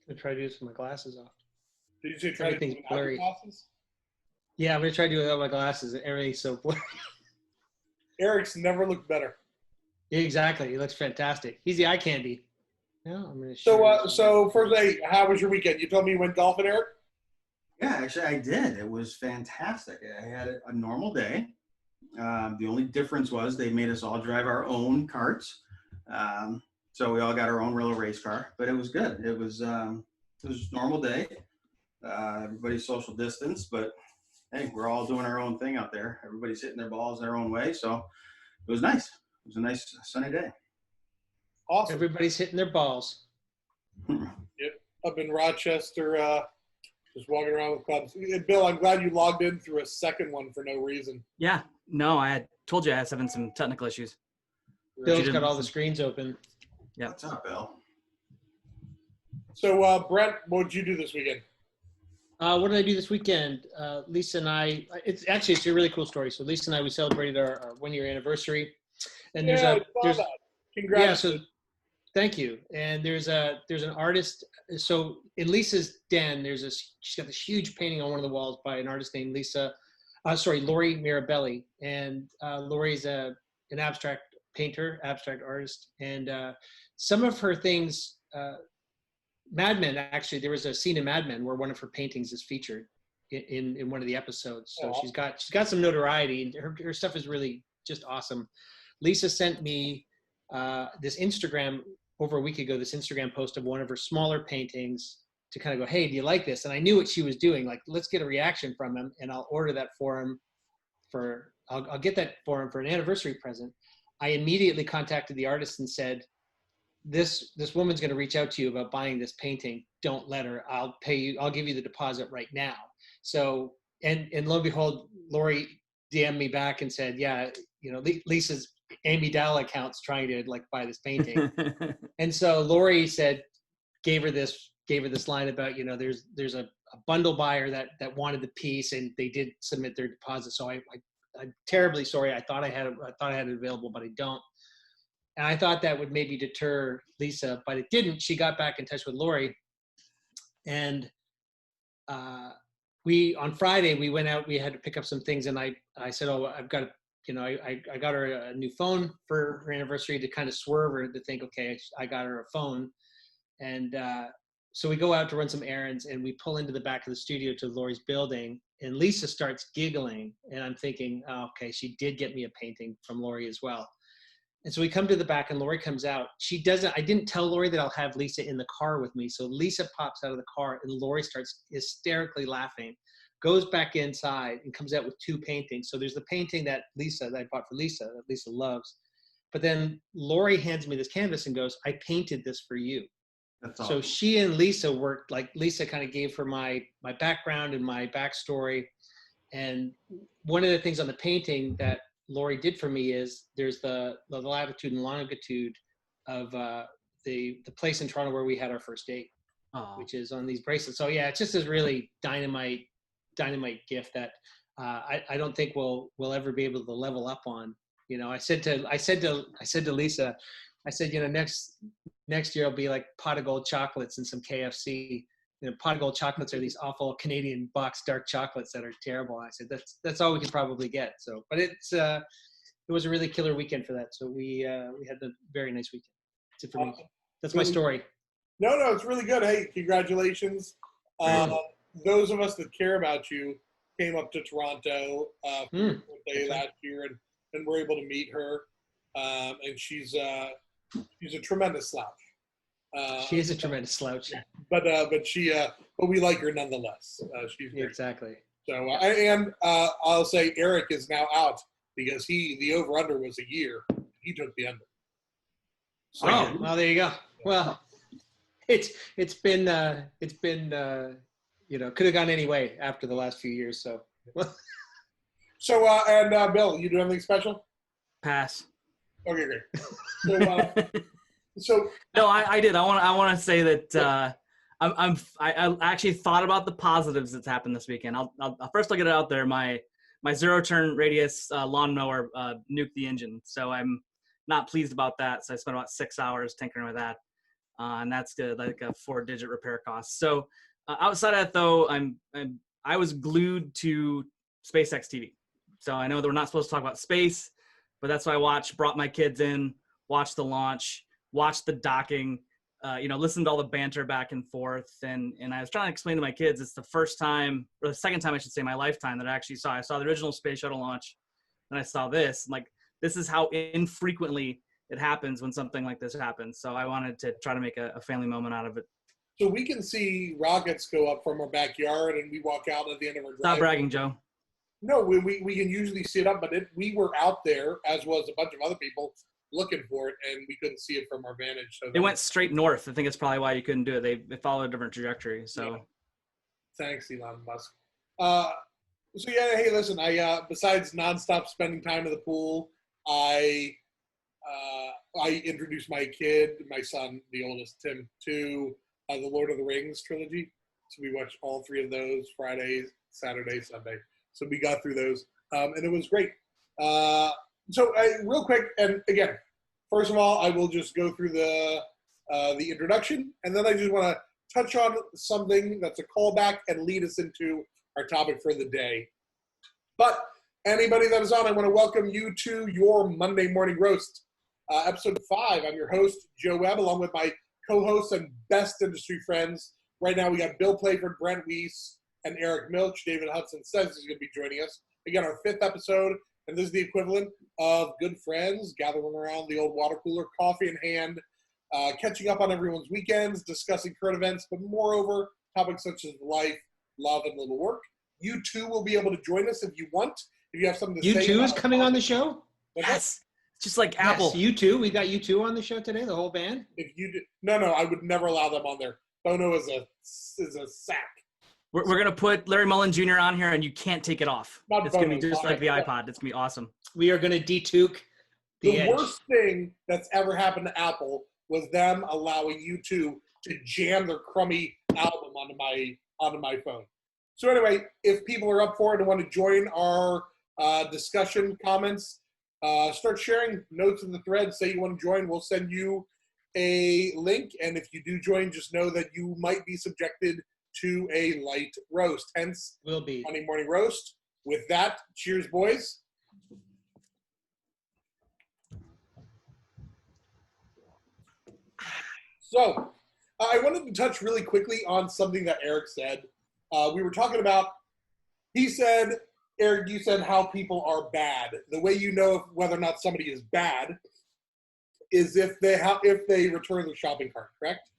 I'm gonna try to do this with my glasses off. Did you say try to do it without your glasses? Yeah, I'm gonna try to do it without my glasses. Everything's so blurry. Eric's never looked better. Yeah, exactly. He looks fantastic. He's the eye candy. Yeah, I'm gonna. So first day, how was your weekend? You told me you went golfing, Eric? Yeah, actually, I did. It was fantastic. I had a normal day. The only difference was they made us all drive our own carts. So we all got our own little race car, but it was good. It was a normal day. Everybody's social distance, but hey, we're all doing our own thing out there. Everybody's hitting their balls their own way. So it was nice. It was a nice sunny day. Awesome. Everybody's hitting their balls. Yep. Up in Rochester, just walking around with clubs. Bill, I'm glad you logged in through a second one for no reason. Yeah. No, I had told you I was having some technical issues. Bill's got all the screens open. Yeah. What's up, Bill? So, Brent, what did you do this weekend? What did I do this weekend? Lisa and I, it's a really cool story. So Lisa and I, we celebrated our 1-year anniversary. And there's that. Congrats. Yeah, so thank you. And there's an artist. So in Lisa's den, she's got this huge painting on one of the walls by an artist named Lori Mirabelli. And Lori's an abstract painter, abstract artist. And some of her things, Mad Men, actually, there was a scene in Mad Men where one of her paintings is featured in one of the episodes. So she's got some notoriety, and her stuff is really just awesome. Lisa sent me this Instagram over a week ago, this Instagram post of one of her smaller paintings to kind of go, hey, do you like this? And I knew what she was doing. Like, let's get a reaction from him, and I'll order that for him. I'll get that for him for an anniversary present. I immediately contacted the artist and said, this woman's going to reach out to you about buying this painting. Don't let her. I'll pay you. I'll give you the deposit right now. So, and lo and behold, Lori DM'd me back and said, yeah, Lisa's Amy Dalla account's trying to buy this painting. And so Lori gave her this line about, there's a bundle buyer that wanted the piece, and they did submit their deposit. So I'm terribly sorry. I thought I had it available, but I don't. And I thought that would maybe deter Lisa, but it didn't. She got back in touch with Lori, and on Friday we went out. We had to pick up some things, and I said, oh, I've got to, I got her a new phone for her anniversary to kind of swerve her to think, okay, I got her a phone. And so we go out to run some errands, and we pull into the back of the studio to Lori's building, and Lisa starts giggling, and I'm thinking, oh, okay, she did get me a painting from Lori as well. And so we come to the back, and Lori comes out. I didn't tell Lori that I'll have Lisa in the car with me. So Lisa pops out of the car, and Lori starts hysterically laughing, goes back inside, and comes out with 2 paintings. So there's the painting that I bought for Lisa, that Lisa loves. But then Lori hands me this canvas and goes, I painted this for you. That's awesome. So she and Lisa worked, Lisa kind of gave her my background and my backstory. And one of the things on the painting that Lori did for me is there's the latitude and longitude of the place in Toronto where we had our first date, which is on these bracelets. So yeah, it's just this really dynamite gift that I don't think we'll ever be able to level up on. I said to Lisa, I said, next year I'll be like pot of gold chocolates and some KFC. Pot of gold chocolates are these awful Canadian box dark chocolates that are terrible. I said that's all we could probably get. So, but it was a really killer weekend for that. So we had a very nice weekend. That's it for me. That's my story. No, it's really good. Hey, congratulations. Those of us that care about you came up to Toronto for your birthday last year, and were able to meet her. And she's a tremendous slouch. She is a tremendous slouch, but we like her nonetheless. She's great. Exactly. So I'll say Eric is now out because the over under was a year. He took the under. So, well, there you go. Well, it's been could have gone any way after the last few years. So. So Bill, you do anything special? Pass. Okay, great. So no, I did. I want to say that I actually thought about the positives that's happened this weekend. I'll get it out there. My 0-turn radius lawnmower nuked the engine, so I'm not pleased about that. So I spent about 6 hours tinkering with that. and that's good, like a 4-digit repair cost. So outside of that, though, I was glued to SpaceX TV. So I know that we're not supposed to talk about space, but that's why I brought my kids in, watched the launch, watched the docking, listened to all the banter back and forth. And I was trying to explain to my kids, it's the first time, or the second time I should say, in my lifetime that I actually saw. I saw the original space shuttle launch, and I saw this. Like, this is how infrequently it happens when something like this happens. So I wanted to try to make a family moment out of it. So we can see rockets go up from our backyard, and we walk out at the end of our drive. Stop bragging, Joe. No, we can usually see it up, but we were out there, as was a bunch of other people, looking for it, and we couldn't see it from our vantage. So it went straight north. I think it's probably why you couldn't do it. They followed a different trajectory. So, yeah. Thanks, Elon Musk. So yeah, hey, listen. I besides nonstop spending time in the pool, I introduced my kid, my son, the oldest, Tim, to the Lord of the Rings trilogy. So we watched all 3 of those Friday, Saturday, Sunday. So we got through those, and it was great. So real quick, and again, first of all, I will just go through the introduction, and then I just want to touch on something that's a callback and lead us into our topic for the day. But anybody that is on, I want to welcome you to your Monday Morning Roast, episode 5. I'm your host, Joe Webb, along with my co-hosts and best industry friends. Right now, we got Bill Playford, Brent Wees, and Eric Miltsch. David Hudson says he's going to be joining us. Again, our 5th episode, and this is the equivalent of good friends gathering around the old water cooler, coffee in hand, catching up on everyone's weekends, discussing current events, but moreover, topics such as life, love, and little work. You too will be able to join us if you want. If you have something to say. U2 is coming on the show? Yes. Just like Apple. Yes, U2. We got U2 on the show today, the whole band. If you do, no, I would never allow them on there. Bono is a sack. We're going to put Larry Mullen Jr. on here, and you can't take it off. It's going to be just like the iPod. It's going to be awesome. We are going to detook the edge. Worst thing that's ever happened to Apple was them allowing U2 to jam their crummy album onto my phone. So anyway, if people are up for it and want to join our discussion comments, start sharing notes in the thread. Say you want to join. We'll send you a link. And if you do join, just know that you might be subjected to a light roast. Hence, will be Monday Morning Roast. With that, cheers, boys. So, I wanted to touch really quickly on something that Eric said. We were talking about, he said, Eric, you said how people are bad. The way you know whether or not somebody is bad is if they return their shopping cart, correct?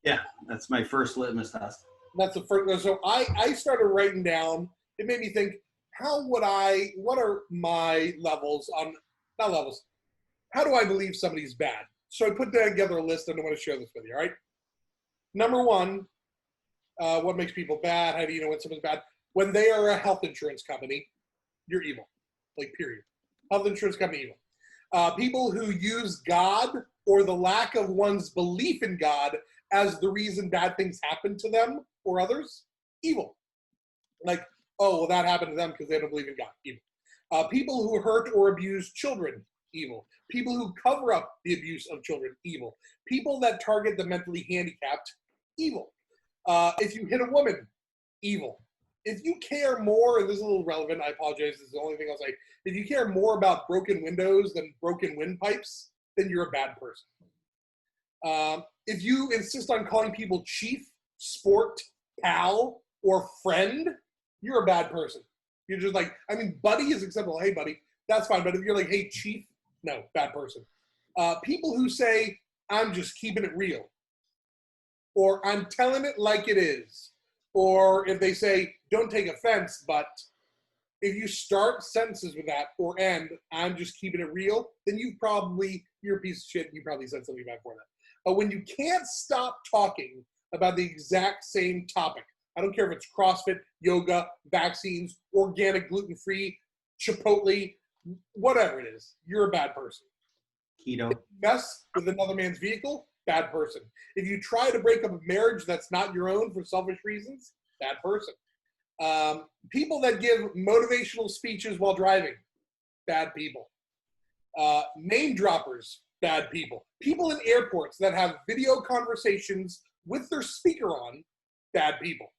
Yeah, that's my first litmus test. That's the first. So I started writing down. It made me think, what are my levels on, not levels, how do I believe somebody's bad? So I put together a list, and I want to share this with you, all right? Number 1, what makes people bad? How do you know when someone's bad? When they are a health insurance company, you're evil, like period. Health insurance company, evil. People who use God or the lack of one's belief in God as the reason bad things happen to them or others, evil. Like, oh, well, that happened to them because they don't believe in God, evil. People who hurt or abuse children, evil. People who cover up the abuse of children, evil. People that target the mentally handicapped, evil. If you hit a woman, evil. If you care more, and this is a little relevant, I apologize, this is the only thing I'll say. If you care more about broken windows than broken windpipes, then you're a bad person. If you insist on calling people chief, sport, pal, or friend, you're a bad person. You're just like, I mean, buddy is acceptable. Hey, buddy, that's fine. But if you're like, hey, chief, no, bad person. People who say, I'm just keeping it real. Or I'm telling it like it is. Or if they say, don't take offense, but if you start sentences with that or end, I'm just keeping it real, then you're a piece of shit. You probably said something bad for that. But when you can't stop talking about the exact same topic, I don't care if it's CrossFit, yoga, vaccines, organic, gluten-free, Chipotle, whatever it is, you're a bad person. Keto. If you mess with another man's vehicle, bad person. If you try to break up a marriage that's not your own for selfish reasons, bad person. People that give motivational speeches while driving, bad people. Name droppers, bad people. People in airports that have video conversations with their speaker on, bad people.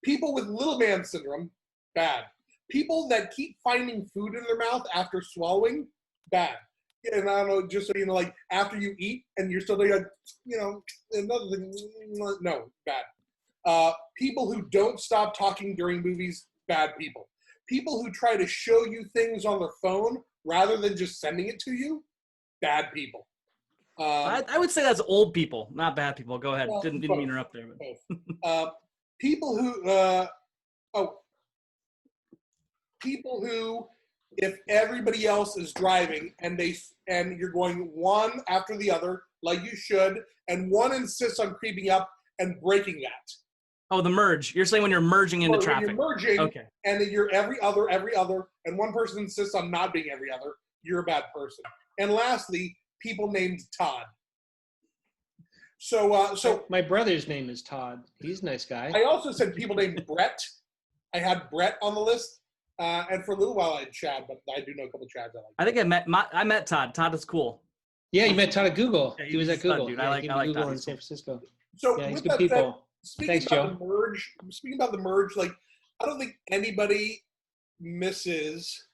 People with little man syndrome, bad. People that keep finding food in their mouth after swallowing, bad. And I don't know, just so you know, like after you eat and you're still doing, like, you know, another thing, no, bad. People who don't stop talking during movies, bad people. People who try to show you things on their phone rather than just sending it to you, bad people. I would say that's old people, not bad people. Go ahead. Well, Didn't mean to interrupt there. But. People who, if everybody else is driving and you're going one after the other, like you should, and one insists on creeping up and breaking that. Oh, the merge. You're saying when you're merging into traffic. You're merging, okay. And then you're every other, and one person insists on not being every other, you're a bad person. And lastly, people named Todd. So my brother's name is Todd. He's a nice guy. I also said people named Brett. I had Brett on the list, and for a little while I had Chad, but I do know a couple of Chads I like. I think I met Todd. Todd is cool. Yeah, you met Todd at Google. Yeah, he was at Google. Dude. Yeah, I like Google Todd. in San Francisco. So yeah, he's with good that people. said, Thanks, Joe. Speaking about the merge, like I don't think anybody misses.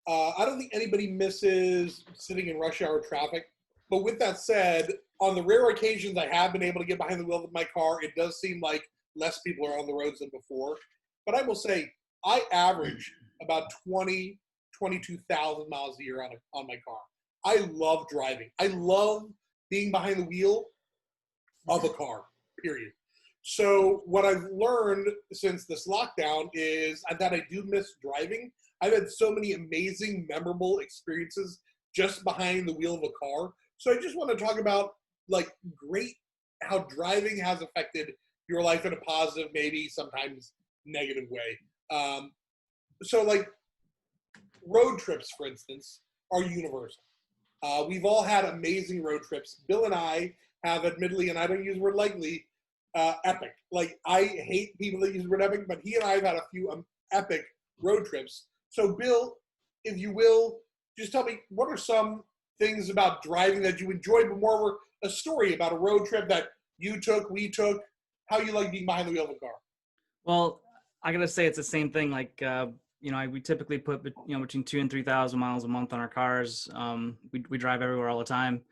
I don't think anybody misses sitting in rush hour traffic. But with that said, on the rare occasions I have been able to get behind the wheel of my car, it does seem like less people are on the roads than before. But I will say, I average about 22,000 miles a year on my car. I love driving. I love being behind the wheel of a car, period. So what I've learned since this lockdown is that I do miss driving. I've had so many amazing, memorable experiences just behind the wheel of a car. So I just want to talk about how driving has affected your life in a positive, maybe sometimes negative way. So like road trips, for instance, are universal. We've all had amazing road trips. Bill and I have admittedly, and I don't use the word likely, epic. Like I hate people that use the word epic, but he and I have had a few epic road trips. So Bill, if you will, just tell me what are some things about driving that you enjoyed, but more of a story about a road trip that you took, we took, how you like being behind the wheel of a car. Well, I gotta say it's the same thing. Like, we typically put, between 2,000 and 3,000 miles a month on our cars. We drive everywhere all the time.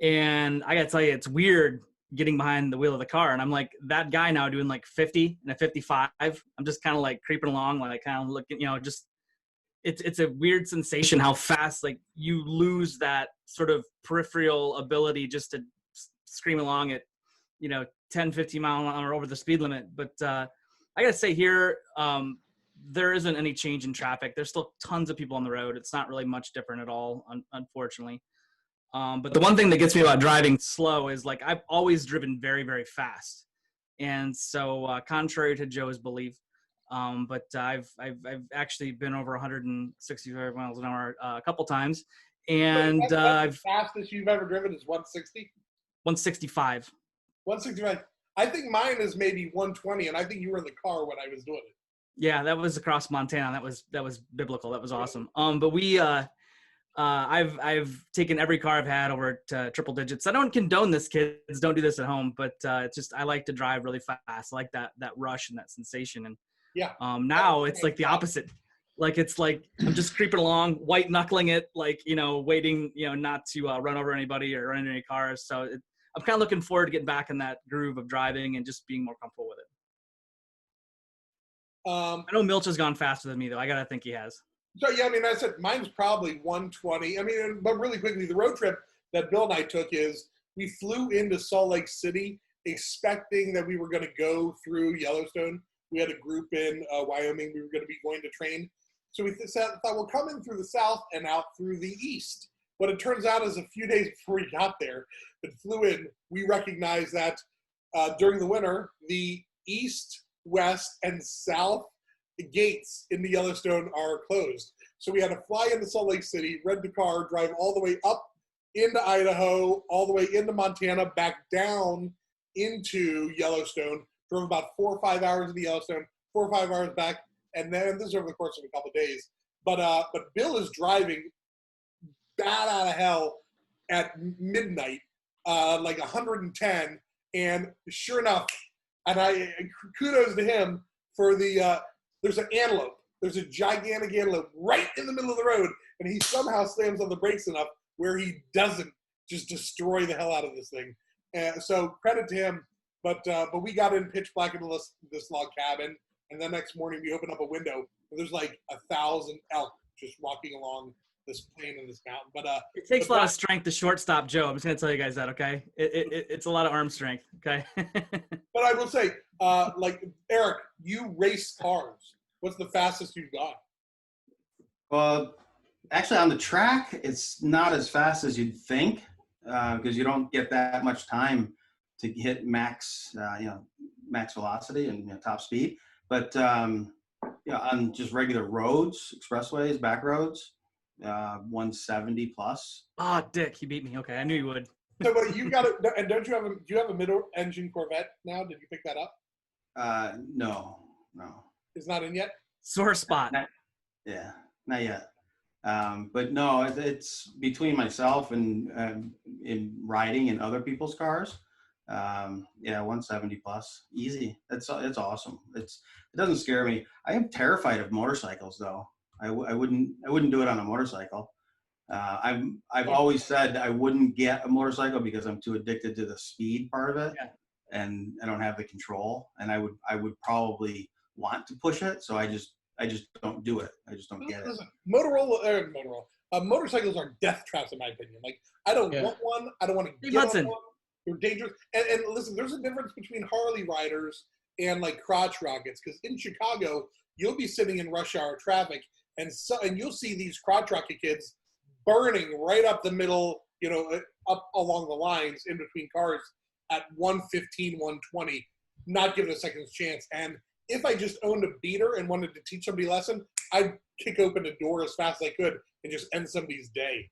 And I gotta tell you, it's weird getting behind the wheel of the car. And I'm like that guy now doing like 50 and a 55. I'm just kind of like creeping along, like kind of looking, just, it's a weird sensation how fast like you lose that sort of peripheral ability just to scream along at 10 15 mile an hour over the speed limit. But I gotta say here, there isn't any change in traffic. There's still tons of people on the road. It's not really much different at all, unfortunately. But the one thing that gets me about driving slow is like I've always driven very, very fast. And so contrary to Joe's belief, but I've actually been over 165 miles an hour a couple times, and the fastest you've ever driven is 160. 165. 165. I think mine is maybe 120, and I think you were in the car when I was doing it. Yeah, that was across Montana. That was biblical. That was awesome. But we I've taken every car I've had over to triple digits. I don't condone this, kids. Don't do this at home. But it's just I like to drive really fast. I like that rush and that sensation. And yeah. Now it's like the opposite. Like it's like I'm just creeping along, white knuckling it, like waiting, not to run over anybody or run into any cars. So I'm kind of looking forward to getting back in that groove of driving and just being more comfortable with it. I know Miltsch has gone faster than me, though. I gotta think he has. So yeah, I mean, I said mine's probably 120. I mean, but really quickly, the road trip that Bill and I took is we flew into Salt Lake City expecting that we were going to go through Yellowstone. We had a group in Wyoming. We were going to be going to train. So we thought we'll come in through the south and out through the east. What it turns out is a few days before we got there and flew in, we recognized that during the winter, the east, west, and south gates in the Yellowstone are closed. So we had to fly into Salt Lake City, rent the car, drive all the way up into Idaho, all the way into Montana, back down into Yellowstone, drove about 4 or 5 hours into Yellowstone, 4 or 5 hours back, and then this is over the course of a couple of days. But Bill is driving bat out of hell at midnight, like 110. And sure enough, and kudos to him for there's an antelope. There's a gigantic antelope right in the middle of the road, and he somehow slams on the brakes enough where he doesn't just destroy the hell out of this thing. So credit to him. But we got in pitch black into this log cabin, and the next morning we opened up a window, and there's like 1,000 elk just walking along this plain in this mountain. But it takes a lot of strength to shortstop Joe. I'm just gonna tell you guys that, okay? It's a lot of arm strength, okay? But I will say, like Eric, you race cars. What's the fastest you've gone? Well, actually, on the track, it's not as fast as you'd think because you don't get that much time to hit max velocity and top speed. But on just regular roads, expressways, back roads, 170 plus. Oh, Dick, you beat me. Okay, I knew you would. So, but you got it. And do you have a middle-engine Corvette now? Did you pick that up? No. It's not in yet. Sore spot. Not yet. But no, it's between myself and in riding in other people's cars. 170 plus, easy. It's awesome. It doesn't scare me. I am terrified of motorcycles, though. I wouldn't do it on a motorcycle. I've always said I wouldn't get a motorcycle because I'm too addicted to the speed part of it, and I don't have the control. And I would probably want to push it, so I just don't do it. I just don't get it. Motorcycles are death traps, in my opinion. Like, I don't want one. I don't want to get Hudson. on one. They're dangerous. And listen, there's a difference between Harley riders and like crotch rockets. Because in Chicago, you'll be sitting in rush hour traffic, and you'll see these crotch rocket kids burning right up the middle, up along the lines in between cars at 115, 120, not giving a second's chance. And if I just owned a beater and wanted to teach somebody a lesson, I'd kick open the door as fast as I could and just end somebody's day.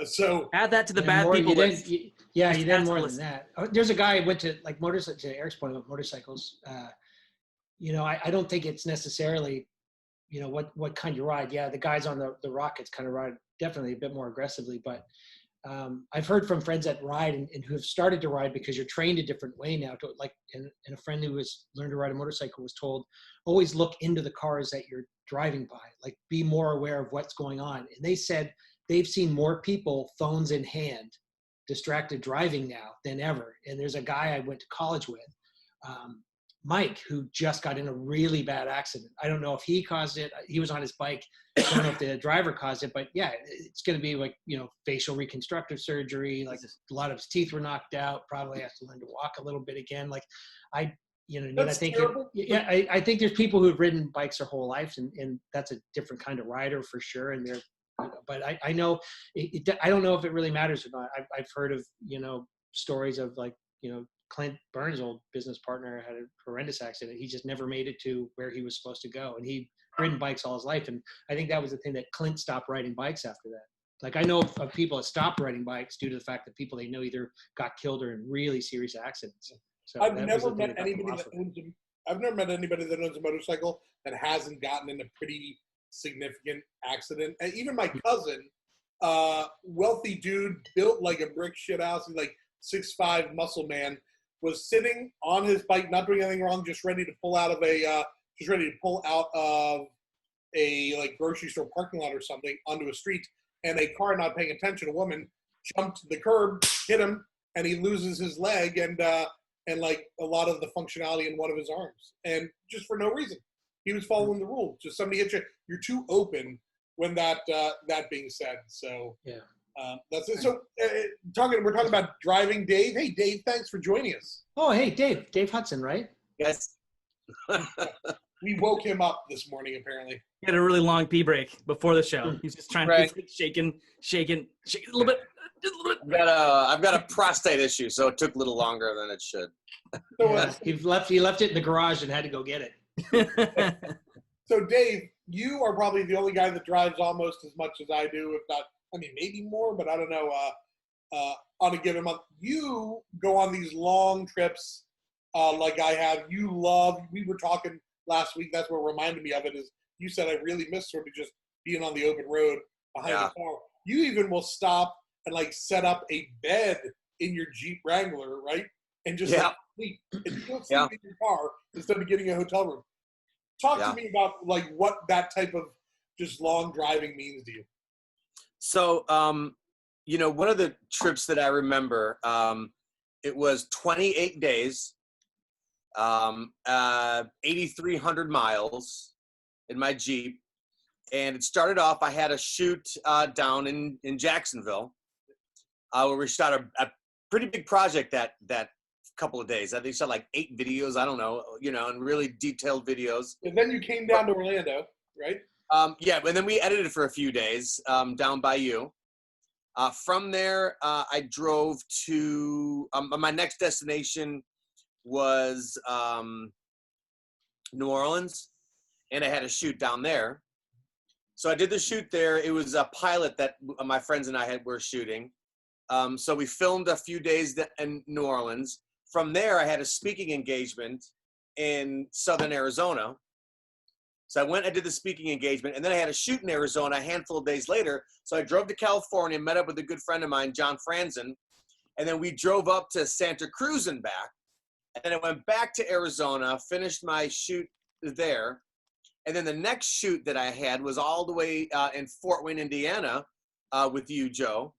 So add that to the bad people list. You did more than that. There's a guy who went to like motorcycles. To Eric's point about motorcycles, I don't think it's necessarily, what kind you ride. Yeah, the guys on the rockets kind of ride definitely a bit more aggressively, but I've heard from friends that ride and who have started to ride because you're trained a different way now. And a friend who has learned to ride a motorcycle was told, always look into the cars that you're driving by, like be more aware of what's going on. And they said they've seen more people, phones in hand, distracted driving now than ever. And there's a guy I went to college with, Mike, who just got in a really bad accident. I don't know if he caused it. He was on his bike. I don't know if the driver caused it, but yeah, it's going to be like, facial reconstructive surgery. Like a lot of his teeth were knocked out. Probably has to learn to walk a little bit again. Like I think, I think there's people who've ridden bikes their whole lives, and that's a different kind of rider for sure. And but I know I don't know if it really matters or not. I've heard of, stories of like, Clint Burns' old business partner had a horrendous accident. He just never made it to where he was supposed to go. And he'd ridden bikes all his life. And I think that was the thing that Clint stopped riding bikes after that. Like I know of people that stopped riding bikes due to the fact that people they know either got killed or in really serious accidents. So I've never met anybody that owns a motorcycle that hasn't gotten in a pretty significant accident. And even my cousin, wealthy dude, built like a brick shit house, and like 6'5" muscle man, was sitting on his bike, not doing anything wrong, just ready to pull out of a like grocery store parking lot or something onto a street, and a car, not paying attention, a woman jumped the curb, hit him, and he loses his leg and like a lot of the functionality in one of his arms, and just for no reason. He was following the rules. Just somebody hit you. You're too open when that being said. So yeah. That's it. So we're talking about driving. Dave. Hey, Dave, thanks for joining us. Oh, hey, Dave Hudson, right? Yes. We woke him up this morning, apparently. He had a really long pee break before the show. He's just trying to shaking a little bit. Just a little bit. I've got a prostate issue, so it took a little longer than it should. He left it in the garage and had to go get it. So, Dave, you are probably the only guy that drives almost as much as I do, if not, maybe more, but I don't know, on a given month. You go on these long trips like I have. We were talking last week, that's what reminded me of it, is you said I really miss sort of just being on the open road behind the car. you even will stop and like set up a bed in your Jeep Wrangler, right? And just like sleep. And you don't sleep in your car instead of getting a hotel room. Talk to me about like what that type of just long driving means to you. So, you know, one of the trips that I remember, it was 28 days, 8,300 miles in my Jeep. And it started off, I had a shoot down in Jacksonville where we shot a pretty big project that couple of days. I think shot like 8 videos, I don't know, you know, and really detailed videos. And then you came down to Orlando, right? Yeah, and then we edited for a few days down by you. From there, I drove to, my next destination was New Orleans, and I had a shoot down there. So I did the shoot there. It was a pilot that my friends and I were shooting. So we filmed a few days in New Orleans. From there, I had a speaking engagement in Southern Arizona. So I went and did the speaking engagement, and then I had a shoot in Arizona a handful of days later. So I drove to California, met up with a good friend of mine, John Franzen, and then we drove up to Santa Cruz and back. And then I went back to Arizona, finished my shoot there. And then the next shoot that I had was all the way in Fort Wayne, Indiana, with you, Joe.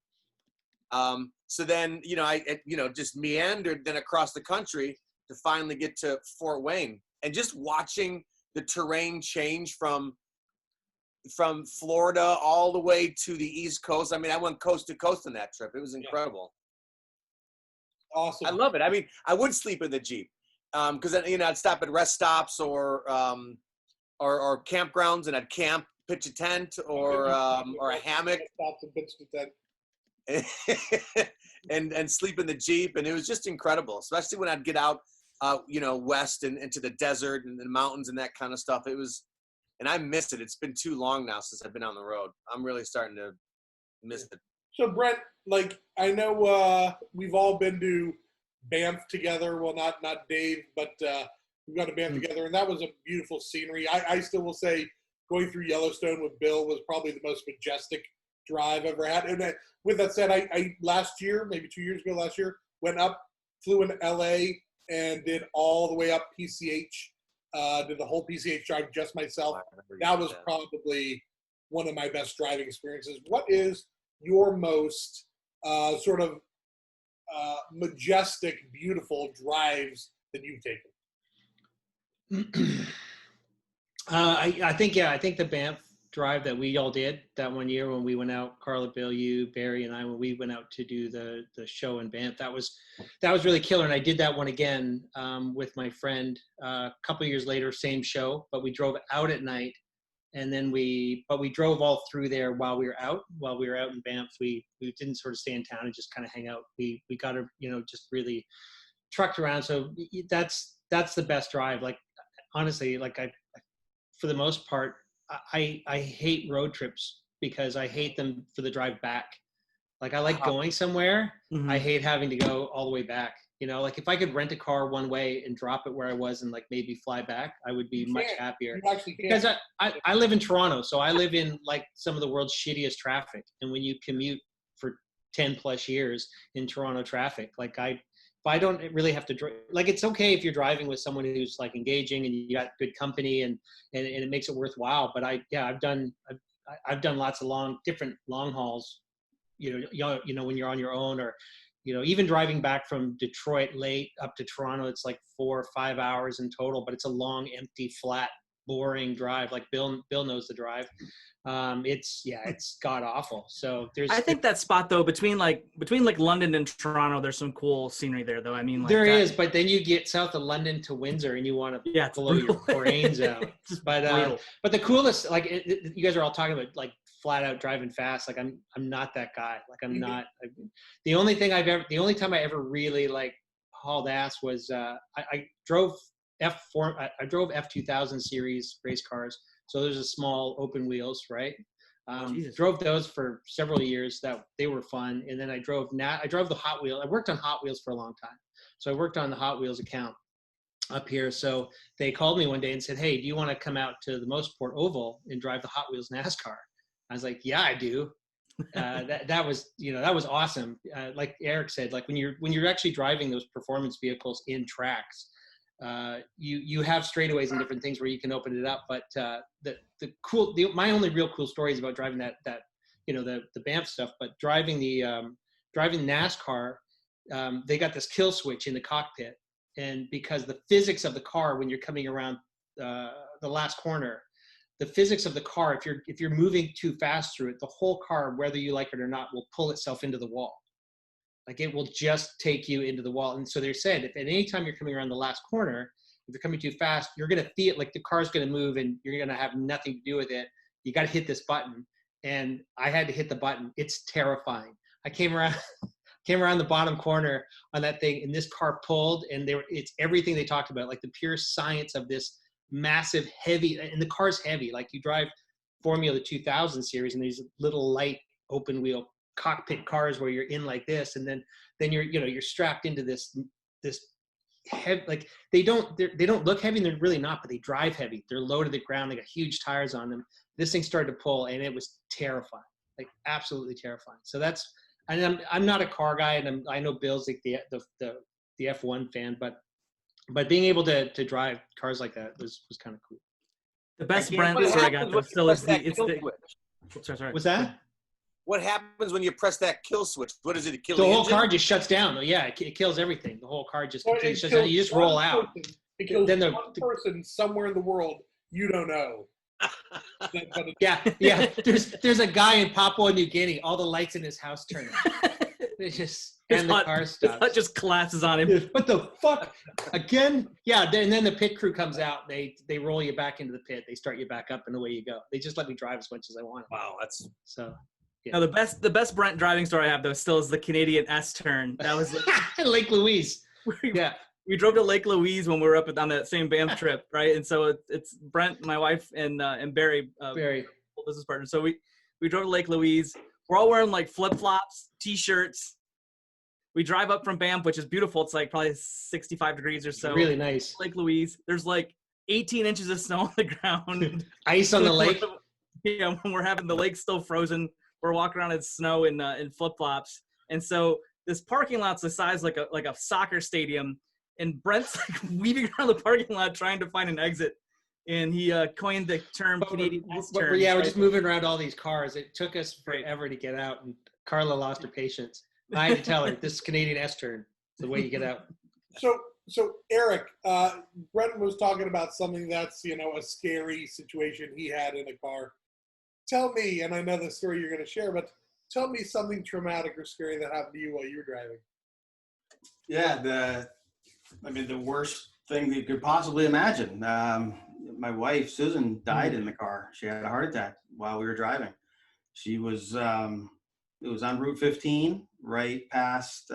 So then, you know, I just meandered then across the country to finally get to Fort Wayne, and just watching the terrain change from Florida all the way to the East Coast. I mean, I went coast to coast on that trip. It was incredible. Awesome. I love it. I mean, I would sleep in the Jeep because then, you know, I'd stop at rest stops or campgrounds, and I'd camp, pitch a tent or a hammock. Stops and pitch a tent. and sleep in the Jeep, and it was just incredible, especially when I'd get out you know, west and into the desert and the mountains and that kind of stuff. It was, and I miss it. It's been too long now since I've been on the road. I'm really starting to miss it. So Brent, like, I know we've all been to Banff together. Well, not Dave, but we've gone to Banff together, and that was a beautiful scenery. I still will say going through Yellowstone with Bill was probably the most majestic drive I've ever had. And with that said, I last year, maybe 2 years ago, went up, flew into LA, and did all the way up PCH, did the whole PCH drive just myself. That was probably one of my best driving experiences. What is your most sort of majestic, beautiful drives that you've taken? I think the Banff drive that we all did that one year when we went out, Carla, Bill, you, Barry, and I, when we went out to do the show in Banff, that was really killer. And I did that one again with my friend a couple of years later, same show, but we drove out at night, and then we drove all through there while we were out in Banff. We didn't sort of stay in town and just kind of hang out. We got to, you know, just really trucked around. So that's the best drive. Like, honestly, like for the most part, I hate road trips because I hate them for the drive back. Like, I like going somewhere. Mm-hmm. I hate having to go all the way back. You know, like if I could rent a car one way and drop it where I was and like maybe fly back, I would be much happier. You actually can't. Because I live in Toronto, so I live in like some of the world's shittiest traffic. And when you commute for 10 plus years in Toronto traffic, like if I don't really have to drive, like it's okay if you're driving with someone who's like engaging and you got good company and it makes it worthwhile. But I've done lots of different long hauls, you know, when you're on your own, or, you know, even driving back from Detroit late up to Toronto, it's like 4 or 5 hours in total, but it's a long, empty, flat, boring drive. Like Bill knows the drive. It's god awful. So I think that spot though, between like London and Toronto, there's some cool scenery there though. I mean, like there is, but then you get south of London to Windsor and you want to blow your brains out. But the coolest, like you guys are all talking about like flat out driving fast. Like I'm not that guy. Like I'm not. The only time I ever really like hauled ass was I drove F4. I drove F2000 series race cars. So there's a small open wheels, right? Drove those for several years. That they were fun. And then I drove the Hot Wheels. I worked on Hot Wheels for a long time. So I worked on the Hot Wheels account up here. So they called me one day and said, "Hey, do you want to come out to the Mossport Oval and drive the Hot Wheels NASCAR?" I was like, "Yeah, I do." that was, that was awesome. Like Eric said, like when you're actually driving those performance vehicles in tracks, you have straightaways and different things where you can open it up. But my only real cool story is about driving that the Banff stuff, but driving NASCAR, they got this kill switch in the cockpit, and because the physics of the car when you're coming around the last corner, the physics of the car, if you're moving too fast through it, the whole car, whether you like it or not, will pull itself into the wall. Like it will just take you into the wall. And so they said, if at any time you're coming around the last corner, if you're coming too fast, you're going to feel like the car's going to move and you're going to have nothing to do with it. You got to hit this button. And I had to hit the button. It's terrifying. I came around the bottom corner on that thing, and this car pulled, and it's everything they talked about, like the pure science of this massive, heavy, and the car's heavy. Like you drive Formula 2000 series, and these little light open wheel cockpit cars where you're in like this, and then you're strapped into this heavy, like they don't look heavy, and they're really not, but they drive heavy. They're low to the ground. They got huge tires on them. This thing started to pull, and it was terrifying, like absolutely terrifying. So I'm not a car guy, and I know Bill's like the F1 fan, but being able to drive cars like that was kind of cool. The best Brent story I got though still is sorry. What's that? What happens when you press that kill switch? What is it? It kills the whole car just shuts down. Yeah, it kills everything. The whole car just completely shuts down. You just roll out. It kills one person somewhere in the world you don't know. Yeah. There's a guy in Papua New Guinea. All the lights in his house turn on. The car stops. It just collapses on him. What the fuck? Again? Yeah. And then the pit crew comes out. They roll you back into the pit. They start you back up, and away you go. They just let me drive as much as I want. Wow, that's so. Yeah. Now the best Brent driving story I have though still is the Canadian S turn. That was Lake Louise. Yeah. We drove to Lake Louise when we were up on that same Banff trip, right? And so it's Brent, my wife, and Barry, business partner. So we drove to Lake Louise. We're all wearing like flip-flops, t-shirts. We drive up from Banff, which is beautiful. It's like probably 65 degrees or so. Really nice. Lake Louise. There's like 18 inches of snow on the ground. Ice on the lake. Yeah, when we're having the lake still frozen. We're walking around in snow in flip-flops. And so this parking lot's the size like a soccer stadium. And Brent's like weaving around the parking lot trying to find an exit. And he coined the term Canadian S-turn. Yeah, we're just moving around all these cars. It took us forever to get out, and Carla lost her patience. I had to tell her, this is Canadian S-turn. It's the way you get out. So Eric, Brent was talking about something that's, a scary situation he had in a car. Tell me, and I know the story you're going to share, but tell me something traumatic or scary that happened to you while you were driving. Yeah, the worst thing that you could possibly imagine. My wife, Susan, died in the car. She had a heart attack while we were driving. She was, it was on Route 15, right past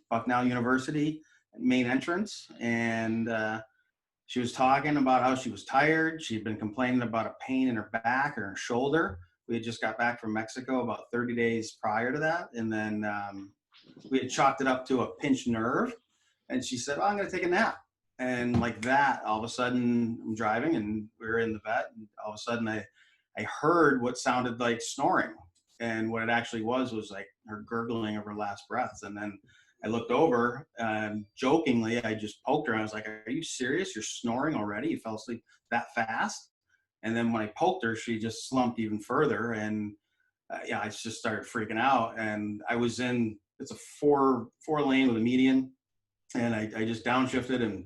Bucknell University main entrance. And she was talking about how she was tired. She'd been complaining about a pain in her back or her shoulder. We had just got back from Mexico about 30 days prior to that. And then we had chalked it up to a pinched nerve. And she said, I'm going to take a nap. And like that, all of a sudden I'm driving and we were in the vet. And all of a sudden I heard what sounded like snoring. And what it actually was like her gurgling of her last breaths. And then I looked over and jokingly, I just poked her. And I was like, are you serious? You're snoring already? You fell asleep that fast? And then when I poked her, she just slumped even further. And I just started freaking out. And I was it's a four lane with a median. And I just downshifted and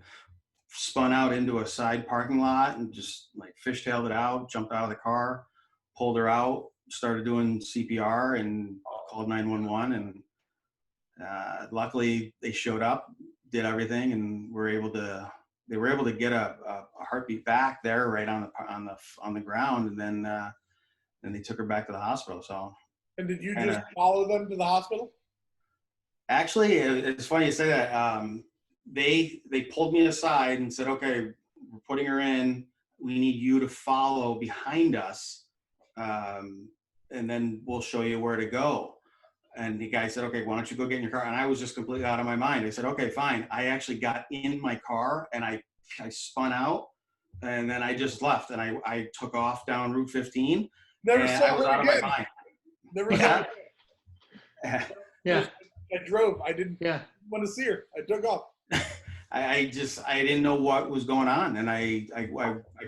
spun out into a side parking lot and just like fishtailed it out, jumped out of the car, pulled her out, started doing CPR and called 911. And luckily they showed up, did everything, and they were able to get a heartbeat back there right on the ground. And then they took her back to the hospital. So. And did you just follow them to the hospital? Actually, it's funny you say that. They pulled me aside and said, okay, we're putting her in. We need you to follow behind us. And then we'll show you where to go. And the guy said, okay, why don't you go get in your car? And I was just completely out of my mind. I said, okay, fine. I actually got in my car and I spun out and then I just left and I took off down Route 15. Never saw her again. Never Yeah. saw Yeah. I drove. I didn't Yeah. want to see her. I took off. I didn't know what was going on, and I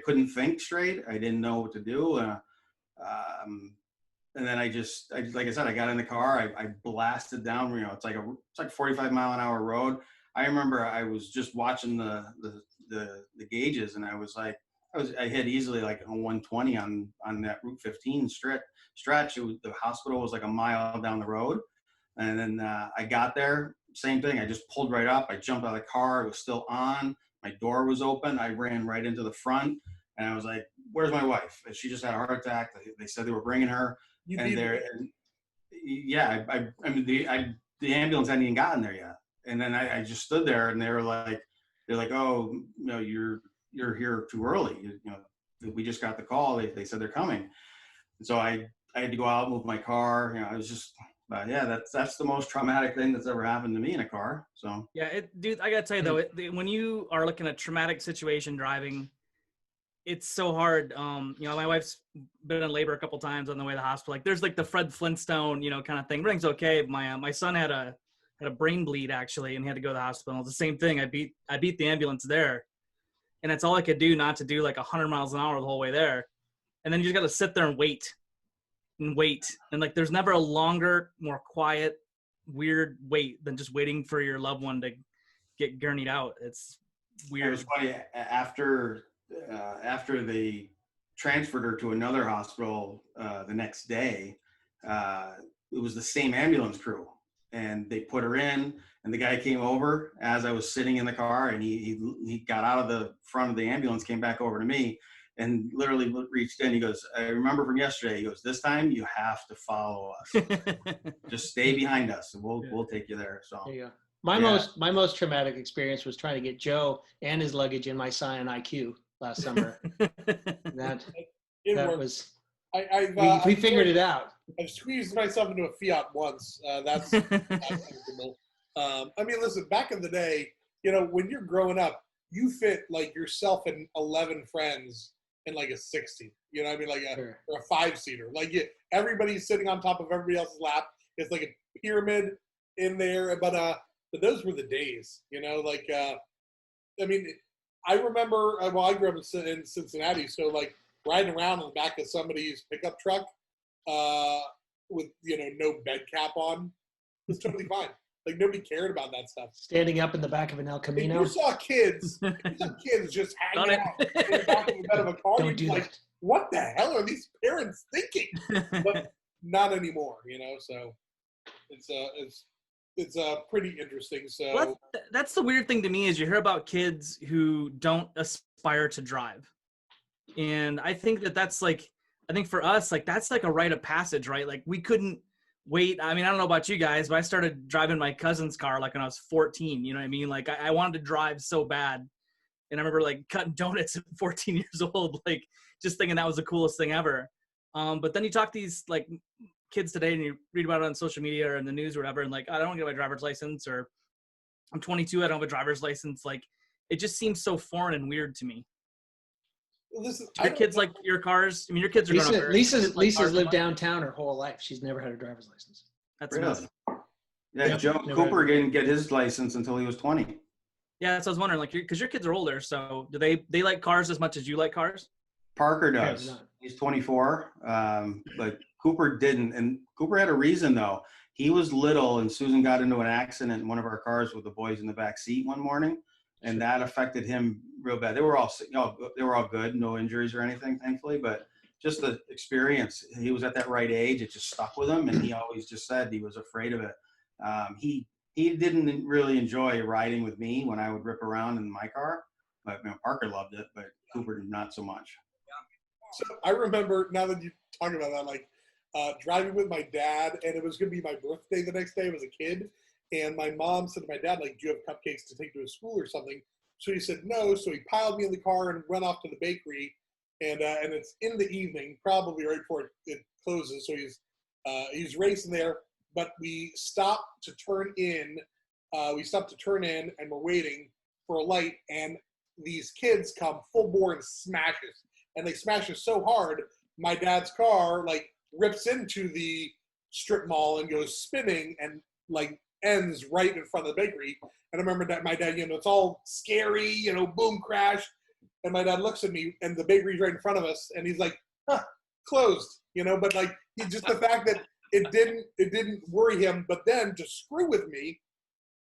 couldn't think straight. I didn't know what to do. And then like I said, I got in the car. I blasted down. It's like 45-mile-an-hour road. I remember I was just watching the gauges, and I hit easily like a 120 on that Route 15 stretch. The hospital was like a mile down the road, and then I got there. Same thing. I just pulled right up. I jumped out of the car. It was still on. My door was open. I ran right into the front, and I was like, "Where's my wife?" She just had a heart attack. They said they were bringing her. You And beat there, it. yeah, I mean, the ambulance hadn't even gotten there yet. And then I just stood there, and they're like, "Oh, no, you're here too early. We just got the call. They said they're coming." And so I had to go out, move my car. I was just, but yeah, that's the most traumatic thing that's ever happened to me in a car. So Yeah, dude, I gotta tell you though, when you are looking at a traumatic situation driving, it's so hard. My wife's been in labor a couple times on the way to the hospital. Like, there's like the Fred Flintstone, kind of thing. Everything's okay. My son had a brain bleed actually, and he had to go to the hospital. It's the same thing. I beat the ambulance there, and that's all I could do, not to do like 100 miles an hour the whole way there. And then you just got to sit there and wait. And like, there's never a longer, more quiet, weird wait than just waiting for your loved one to get gurneyed out. It's weird. it was funny after they transferred her to another hospital the next day. It was the same ambulance crew, and they put her in, and the guy came over as I was sitting in the car, and he got out of the front of the ambulance, came back over to me, and literally reached in. He goes, "I remember from yesterday." He goes, "This time you have to follow us. Just stay behind us, and we'll take you there." So There you go. My most traumatic experience was trying to get Joe and his luggage in my Scion IQ last summer. That Worked. was we figured it out. I've squeezed myself into a Fiat once. That's comfortable. I mean, listen, back in the day, when you're growing up, you fit like yourself and 11 friends in like a 60. You know what I mean? Like or a 5-seater. Like everybody's sitting on top of everybody else's lap. It's like a pyramid in there. But those were the days, I mean, I remember, I grew up in Cincinnati, so like riding around on the back of somebody's pickup truck with, no bed cap on was totally fine. Like, nobody cared about that stuff. Standing up in the back of an El Camino. If you saw kids just hanging out in the back of the bed of a car, you'd be like, what the hell are these parents thinking? But not anymore, so it's pretty interesting. So well, that's the weird thing to me, is you hear about kids who don't aspire to drive. And I think that's like, I think for us, like, that's like a rite of passage, right? Like, we couldn't wait. I mean, I don't know about you guys, but I started driving my cousin's car like when I was 14, you know what I mean? Like, I wanted to drive so bad. And I remember like cutting donuts at 14 years old, like just thinking that was the coolest thing ever. But then you talk to these like kids today and you read about it on social media or in the news or whatever, and like, I don't get my driver's license, or I'm 22, I don't have a driver's license. Like, it just seems so foreign and weird to me. Listen, your kids like your cars? I mean, your kids are Lisa's lived downtown her whole life. She's never had a driver's license. That's really amazing. Yeah, Yep. Joe Cooper didn't get his license until he was 20. Yeah, so I was wondering, like, because your kids are older, so do they like cars as much as you like cars? Parker does. He's 24, but Cooper didn't. And Cooper had a reason, though. He was little, and Susan got into an accident in one of our cars with the boys in the back seat one morning, and that affected him real bad. They were all good, no injuries or anything, thankfully, but just the experience. He was at that right age. It just stuck with him, and he always just said he was afraid of it. He didn't really enjoy riding with me when I would rip around in my car, but Parker loved it, but Cooper did not so much. So I remember, now that you talk about that, like driving with my dad, and it was going to be my birthday the next day. I was a kid, and my mom said to my dad, like, do you have cupcakes to take to a school or something? So he said no, so he piled me in the car and went off to the bakery, and it's in the evening, probably right before it closes, so he's racing there, but we stopped to turn in, and we're waiting for a light, and these kids come full bore and smash us. And they smash us so hard, my dad's car like rips into the strip mall and goes spinning and like ends right in front of the bakery. And I remember that my dad, it's all scary, boom, crash. And my dad looks at me and the bakery's right in front of us. And he's like, closed, but like, just the fact that it didn't worry him. But then to screw with me,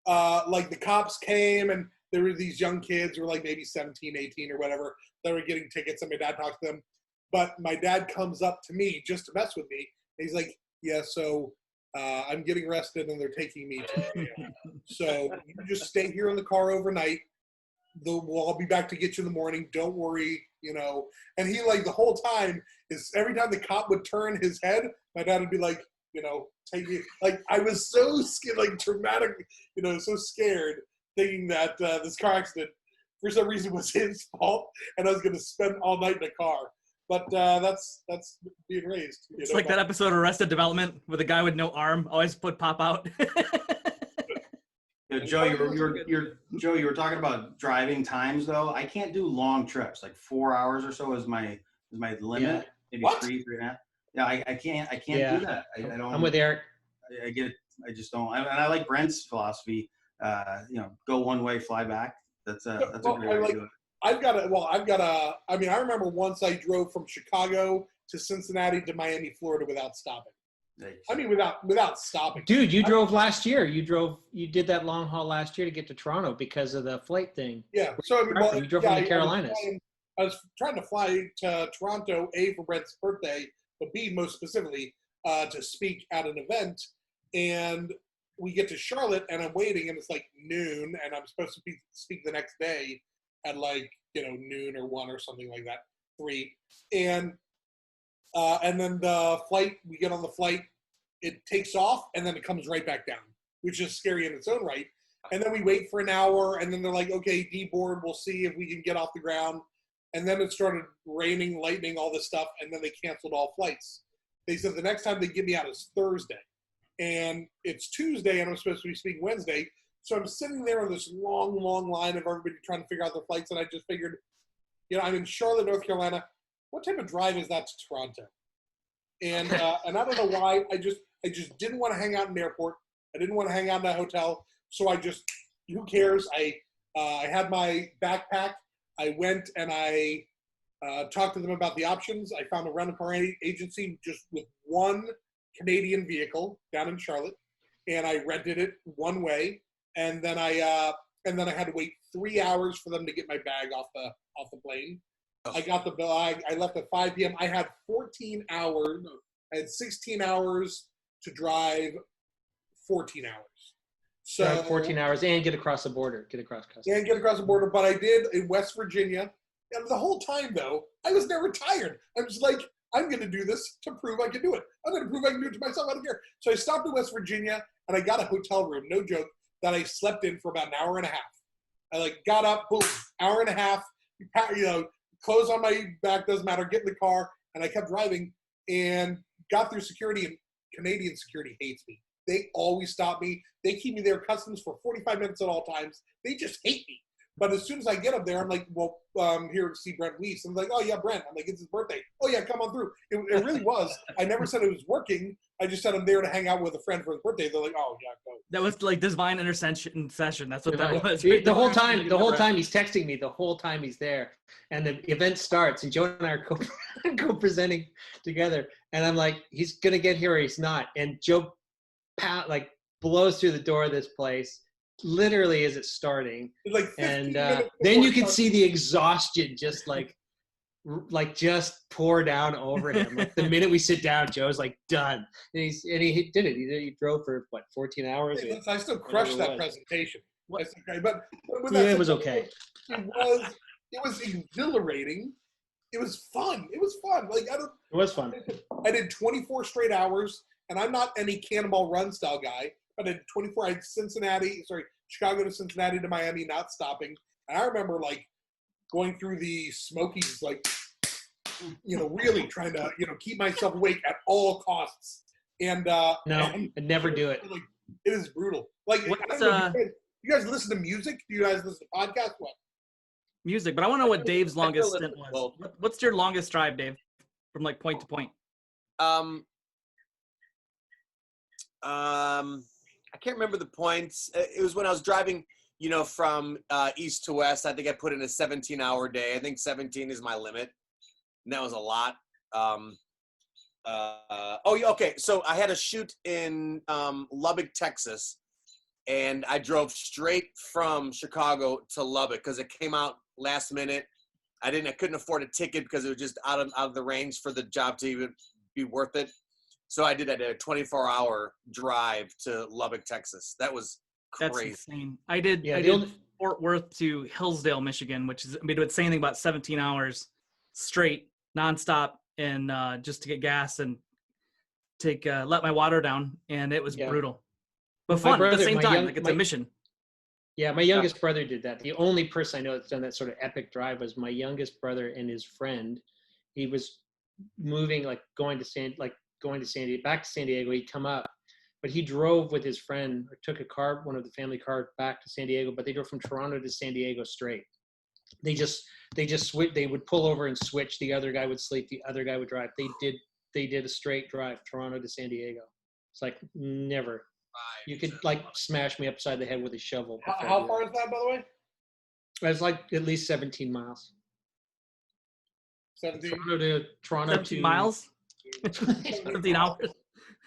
like the cops came and there were these young kids who were like maybe 17, 18 or whatever that were getting tickets, and my dad talked to them. But my dad comes up to me just to mess with me. And he's like, yeah, so I'm getting arrested and they're taking me to jail. So you just stay here in the car overnight. I'll be back to get you in the morning. Don't worry, And he like the whole time is every time the cop would turn his head, my dad would be like, take me. Like I was so scared, like traumatic, so scared, thinking that this car accident for some reason was his fault, and I was going to spend all night in a car. But that's being raised. It's like that episode of Arrested Development where the guy with no arm always would pop out. Yeah, Joe, you were talking about driving times though. I can't do long trips. Like 4 hours or so is my limit. Yeah. Maybe What? 3.5. Yeah, I can't Yeah. do that. I don't. I'm with Eric. I just don't. And I like Brent's philosophy. Go one way, fly back. That's a great way to do it. I remember once I drove from Chicago to Cincinnati to Miami, Florida without stopping. I mean, without stopping. Dude, you drove last year. You did that long haul last year to get to Toronto because of the flight thing. Yeah. So you drove from the Carolinas. I was trying to fly to Toronto, A, for Brent's birthday, but B, most specifically, to speak at an event. And we get to Charlotte, and I'm waiting, and it's like noon, and I'm supposed to speak the next day at like, noon or 1 or something like that, 3. And then the flight, we get on the flight, it takes off, and then it comes right back down, which is scary in its own right. And then we wait for an hour, and then they're like, okay, deboard, we'll see if we can get off the ground. And then it started raining, lightning, all this stuff, and then they canceled all flights. They said the next time they get me out is Thursday. And it's Tuesday, and I'm supposed to be speaking Wednesday. So I'm sitting there on this long, long line of everybody trying to figure out their flights, and I just figured, I'm in Charlotte, North Carolina. What type of drive is that to Toronto? And and I don't know why. I just didn't want to hang out in the airport. I didn't want to hang out in a hotel. So I just, who cares? I had my backpack. I went and I talked to them about the options. I found a rental car agency just with one Canadian vehicle down in Charlotte, and I rented it one way. And then I had to wait 3 hours for them to get my bag off the plane. I got the bag. I left at 5 p.m. I had 14 hours. No, I had 16 hours to drive 14 hours. So Drive 14 hours and get across the border. Get across customs. And get across the border. But I did in West Virginia. And the whole time, though, I was never tired. I was like, I'm going to do this to prove I can do it. I'm going to prove I can do it to myself. I don't care. So I stopped in West Virginia, and I got a hotel room, no joke, that I slept in for about an hour and a half. I got up, boom, hour and a half, clothes on my back, doesn't matter, get in the car, and I kept driving and got through security, and Canadian security hates me. They always stop me. They keep me there customs for 45 minutes at all times. They just hate me. But as soon as I get up there, I'm like, well, here to see Brent Wees. I'm like, oh, yeah, Brent. I'm like, it's his birthday. Oh, yeah, come on through. It really was. I never said it was working. I just said I'm there to hang out with a friend for his birthday. They're like, oh, yeah, go. That was like divine intercession session. That's what that was. The whole time he's texting me. The whole time he's there, and the event starts, and Joe and I are co-presenting together. And I'm like, he's gonna get here or he's not. And Joe, blows through the door of this place, literally as it's starting. Like and then you can see the exhaustion just just pour down over him. Like the minute we sit down, Joe's like done, and he did it. He drove for 14 hours. I still crushed that presentation. But it was okay. It was exhilarating. It was fun. It was fun. It was fun. I did 24 straight hours, and I'm not any Cannonball Run style guy. But I did 24. I had Chicago to Cincinnati to Miami, not stopping. And I remember going through the Smokies, really trying to, keep myself awake at all costs. And no, I'd never do it. It is brutal. You guys listen to music? Do you guys listen to podcasts? What? Music, but I want to know what Dave's longest stint was. What's your longest drive, Dave, from point to point? I can't remember the points. It was when I was driving, from east to west. I think I put in a 17-hour day. I think 17 is my limit, and that was a lot. Oh, yeah, okay. So I had a shoot in Lubbock, Texas, and I drove straight from Chicago to Lubbock because it came out last minute. I couldn't afford a ticket because it was just out of the range for the job to even be worth it. So I did a 24-hour drive to Lubbock, Texas. That was crazy. That's insane. I did Fort Worth to Hillsdale, Michigan, which is, it's saying about 17 hours straight, nonstop, and just to get gas and let my water down, and it was brutal, but fun at the same time. It's a mission. Yeah, my youngest brother did that. The only person I know that's done that sort of epic drive was my youngest brother and his friend. He was moving, going to San Diego, back to San Diego. He'd come up, but he drove with his friend, or took a car, one of the family cars, back to San Diego. But they drove from Toronto to San Diego straight. They just switch. They would pull over and switch. The other guy would sleep. The other guy would drive. They did a straight drive, Toronto to San Diego. It's like never. You could smash me upside the head with a shovel. How far is that, by the way? It's at least 17 miles. 17? Toronto 17 miles? 17 hours?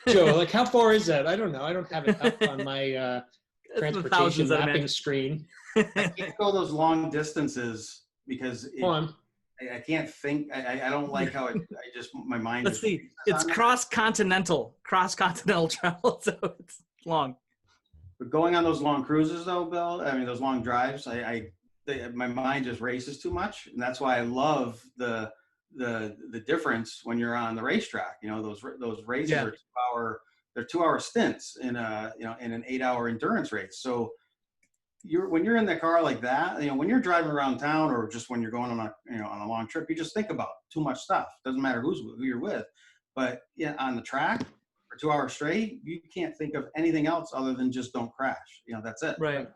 Joe, how far is that? I don't know. I don't have it up on my transportation mapping screen. I can't go those long distances because I can't think. I don't like how my mind. Let's see. It's cross-continental travel, so it's long. But going on those long cruises, though, Bill, those long drives, my mind just races too much, and that's why I love the difference when you're on the racetrack. Those races are 2-hour stints in an 8-hour endurance race. So when you're in the car like that, when you're driving around town, or just when you're going on a long trip, you just think about too much stuff. Doesn't matter who you're with, but on the track for 2 hours straight, you can't think of anything else other than just don't crash. That's it. Right.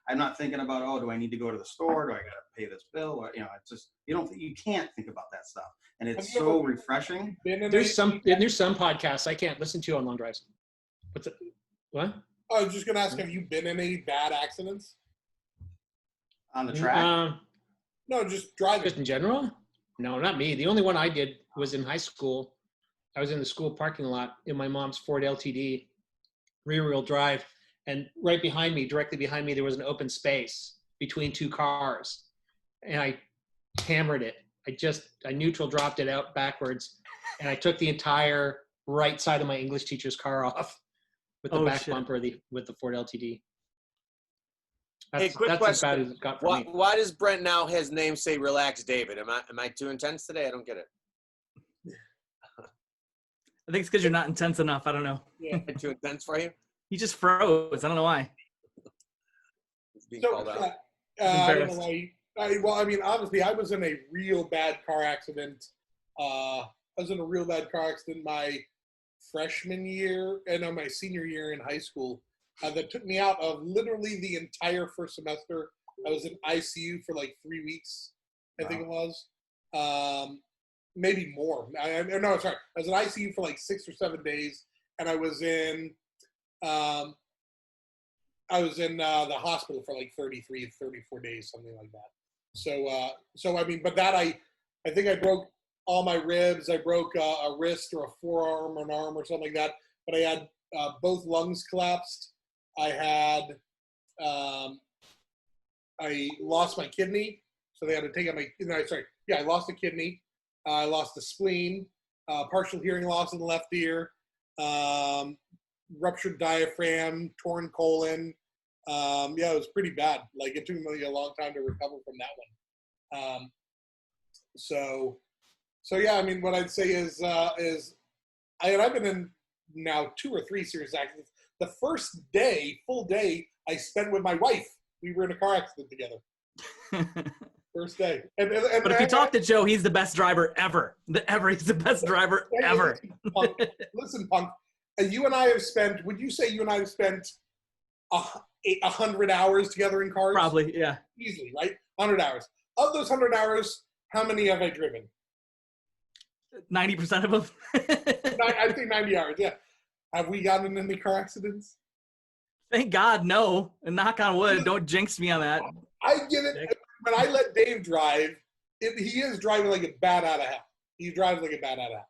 I'm not thinking about, do I need to go to the store? Do I got to pay this bill? Or, it's just, you can't think about that stuff. And it's so refreshing. There's some podcasts I can't listen to on long drives. What? I was just going to ask, have you been in any bad accidents? On the track? No, just driving. Just in general? No, not me. The only one I did was in high school. I was in the school parking lot in my mom's Ford LTD, rear-wheel drive. And directly behind me, there was an open space between two cars. And I hammered it. I neutral dropped it out backwards. And I took the entire right side of my English teacher's car off with the back bumper with the Ford LTD. That's quick question. As bad as it got for me. Why does Brent now his name say Relax David? Am I too intense today? I don't get it. I think it's because you're not intense enough. I don't know. Yeah. Too intense for you? He just froze. I don't know why. It's being called out. I don't know why. Obviously, I was in a real bad car accident. I was in a real bad car accident my freshman year and my senior year in high school. That took me out of literally the entire first semester. I was in ICU for 3 weeks, I think it was. Maybe more. No, sorry. I was in ICU for 6 or 7 days, and I was in the hospital for 33, 34 days, something like that. But that I think I broke all my ribs. I broke a wrist or a forearm or an arm or something like that. But I had both lungs collapsed. I lost my kidney, so they had to take out I lost a kidney. I lost the spleen, partial hearing loss in the left ear, ruptured diaphragm, torn colon. It was pretty bad. It took me a long time to recover from that one. What I'd say is I've been in now 2 or 3 serious accidents. The first full day I spent with my wife. We were in a car accident together. First day. But if you talk to Joe, he's the best driver ever. He's the best driver ever. Listen, Punk. You and I have spent. Would you say you and I have spent 100 hours together in cars? Probably, yeah. Easily, right? 100 hours. Of those 100 hours, how many have I driven? 90% of them. I think 90 hours. Yeah. Have we gotten in any car accidents? Thank God, no. And knock on wood, don't jinx me on that. I get it. When I let Dave drive, he is driving like a bat out of hell. He drives like a bat out of hell.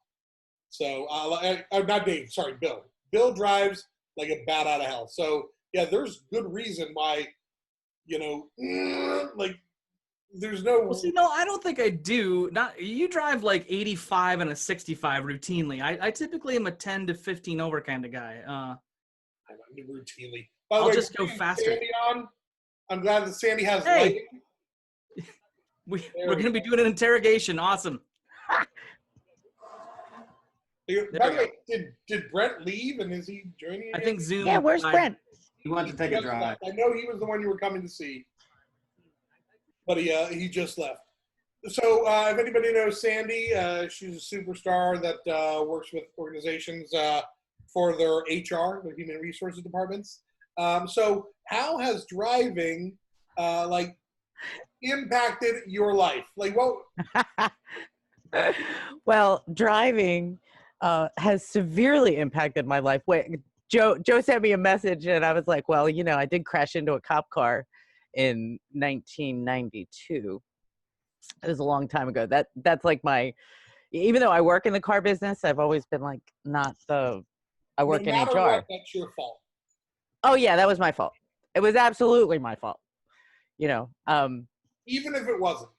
So, not Dave, sorry, Bill. Bill drives like a bat out of hell. So, yeah, there's good reason why, like, there's no. Well, see, no, I don't think I do. Not you drive like 85 and a 65 routinely. I typically am a 10 to 15 over kind of guy. I don't routinely. By the I'll way, just go faster. Sandy on. I'm glad that Sandy has Hey! lighting. We're going to be doing an interrogation. Awesome. By the way, did Brent leave and is he joining? I think Zoom. Yeah, where's Brent? He wants to take a drive. I know he was the one you were coming to see, but he just left. So if anybody knows Sandy, she's a superstar that works with organizations for their HR, their human resources departments. So how has driving impacted your life? Like what? Well, driving has severely impacted my life. Wait, Joe sent me a message and I was like, well, I did crash into a cop car in 1992. It was a long time ago. That's like even though I work in the car business, I've always been like I work in HR. What, that's your fault. Oh yeah, that was my fault. It was absolutely my fault. Even if it wasn't.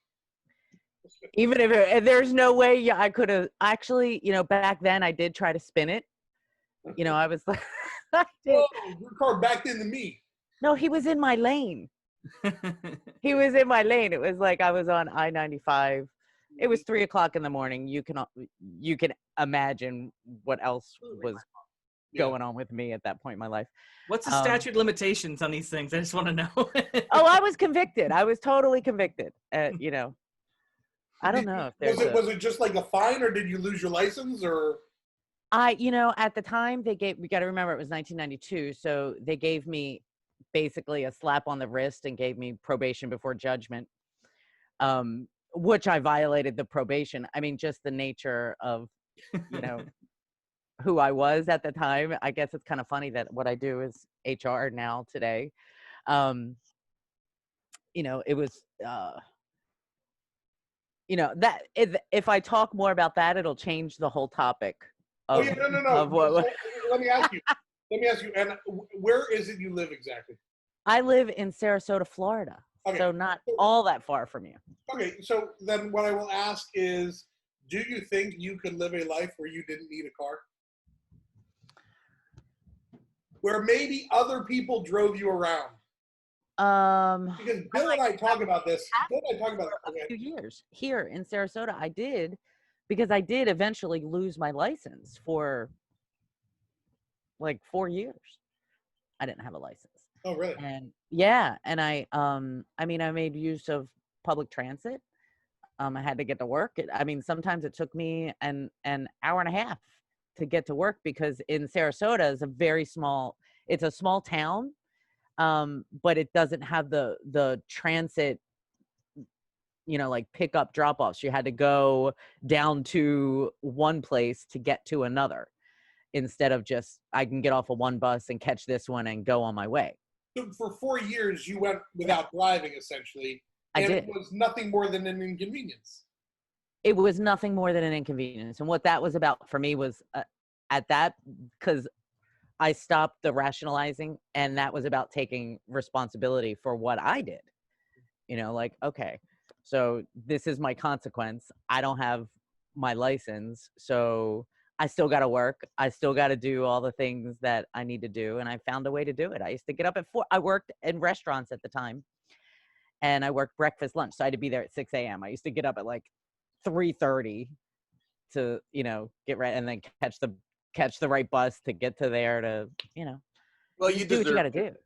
Even if there's no way I could have actually, back then I did try to spin it. I was like, oh, your car backed into me. No, he was in my lane. He was in my lane. It was like I was on I-95. It was 3:00 in the morning. You can imagine what else was going on with me at that point in my life. What's the statute of limitations on these things? I just want to know. Oh, I was convicted. I was totally convicted. I don't know if was it just like a fine, or did you lose your license, or? At the time we got to remember it was 1992. So they gave me basically a slap on the wrist and gave me probation before judgment, which I violated the probation. I mean, just the nature of, who I was at the time. I guess it's kind of funny that what I do is HR now today. It was, that if I talk more about that, it'll change the whole topic. No. Let me ask you. And where is it you live exactly? I live in Sarasota, Florida. Okay. So not all that far from you. Okay. So then what I will ask is, do you think you could live a life where you didn't need a car? Where maybe other people drove you around? Because Bill and I talk about this. A few years here in Sarasota. I did, because I did eventually lose my license for like 4 years. I didn't have a license. Oh, really? And yeah, and I made use of public transit. I had to get to work. Sometimes it took me an hour and a half to get to work, because in Sarasota it's a small town. But it doesn't have the transit, like pick up drop offs. You had to go down to one place to get to another, instead of just, I can get off of one bus and catch this one and go on my way. So for 4 years, you went without driving, essentially. I did. It was nothing more than an inconvenience. It was nothing more than an inconvenience. And what that was about for me was because I stopped the rationalizing, and that was about taking responsibility for what I did. Okay, so this is my consequence. I don't have my license, so I still got to work. I still got to do all the things that I need to do, and I found a way to do it. I used to get up at 4. I worked in restaurants at the time, and I worked breakfast, lunch, so I had to be there at 6 a.m. I used to get up at like 3:30 to, get ready, and then catch the right bus to get to there to, Well, you do what you got to do.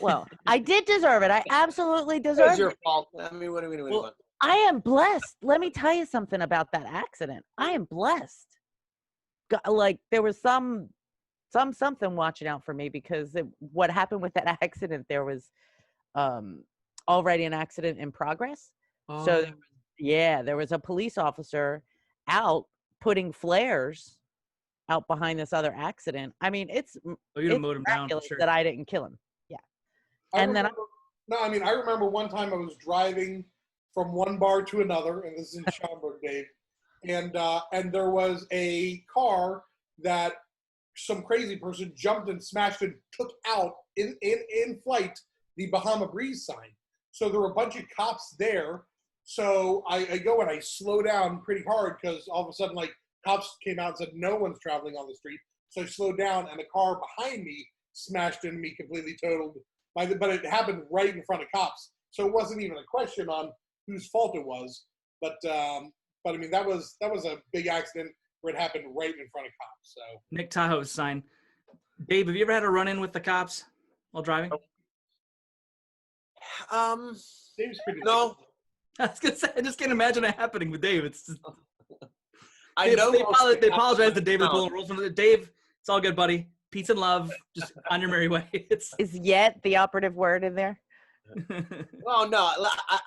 Well, I did deserve it. I absolutely deserved it. It's your fault. What do we want? I am blessed. Let me tell you something about that accident. I am blessed. Like, there was something watching out for me, because what happened with that accident, there was already an accident in progress. Oh. So there was a police officer out putting flares out behind this other accident. I mean, it's Oh, you'd have it's mowed him down for miraculous sure. that I didn't kill him. Yeah. I And then remember, no, I mean, I remember one time I was driving from one bar to another, and this is in Schaumburg, Dave, and there was a car that some crazy person jumped and smashed and took out in flight the Bahama Breeze sign. So there were a bunch of cops there. So I go and I slow down pretty hard because all of a sudden, like, cops came out and said no one's traveling on the street. So I slowed down, and a car behind me smashed into me, completely totaled. But it happened right in front of cops, so it wasn't even a question on whose fault it was. But I mean, that was a big accident where it happened right in front of cops. So Nick Tahoe's sign. Dave, have you ever had a run-in with the cops while driving? Dave's pretty. No. I was gonna say, I just can't imagine it happening with Dave. It's just, I know. they apologize to Dave. They're pulling rules from it. Dave, it's all good, buddy. Peace and love. Just on your merry way. It's. is yet the operative word in there? Oh no,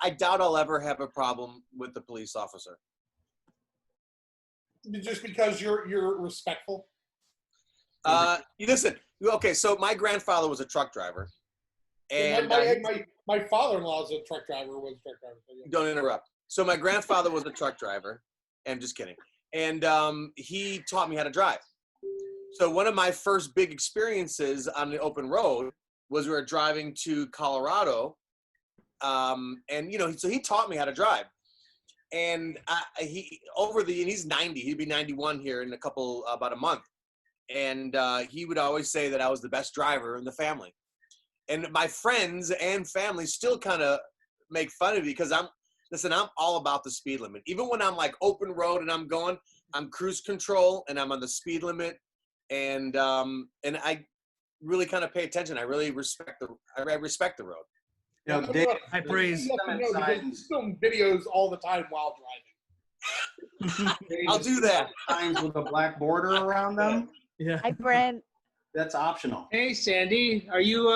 I doubt I'll ever have a problem with the police officer. Just because you're respectful. Listen. Okay, so my grandfather was a truck driver, and My father-in-law is a truck driver. Was a truck driver. So yeah. don't interrupt. So my grandfather was a truck driver, and just kidding. And he taught me how to drive. So one of my first big experiences on the open road was we were driving to Colorado, and so he taught me how to drive. And he's 90. He'd be 91 here in about a month. And he would always say that I was the best driver in the family. And my friends and family still kind of make fun of me because I'm all about the speed limit. Even when I'm like open road and I'm cruise control and I'm on the speed limit. And I really kind of pay attention. I really respect the road. You know, Dave, High praise. He's filming videos all the time while driving. I'll do that. signs with a black border around them. Yeah. Hi, Brent. That's optional. Hey, Sandy, are you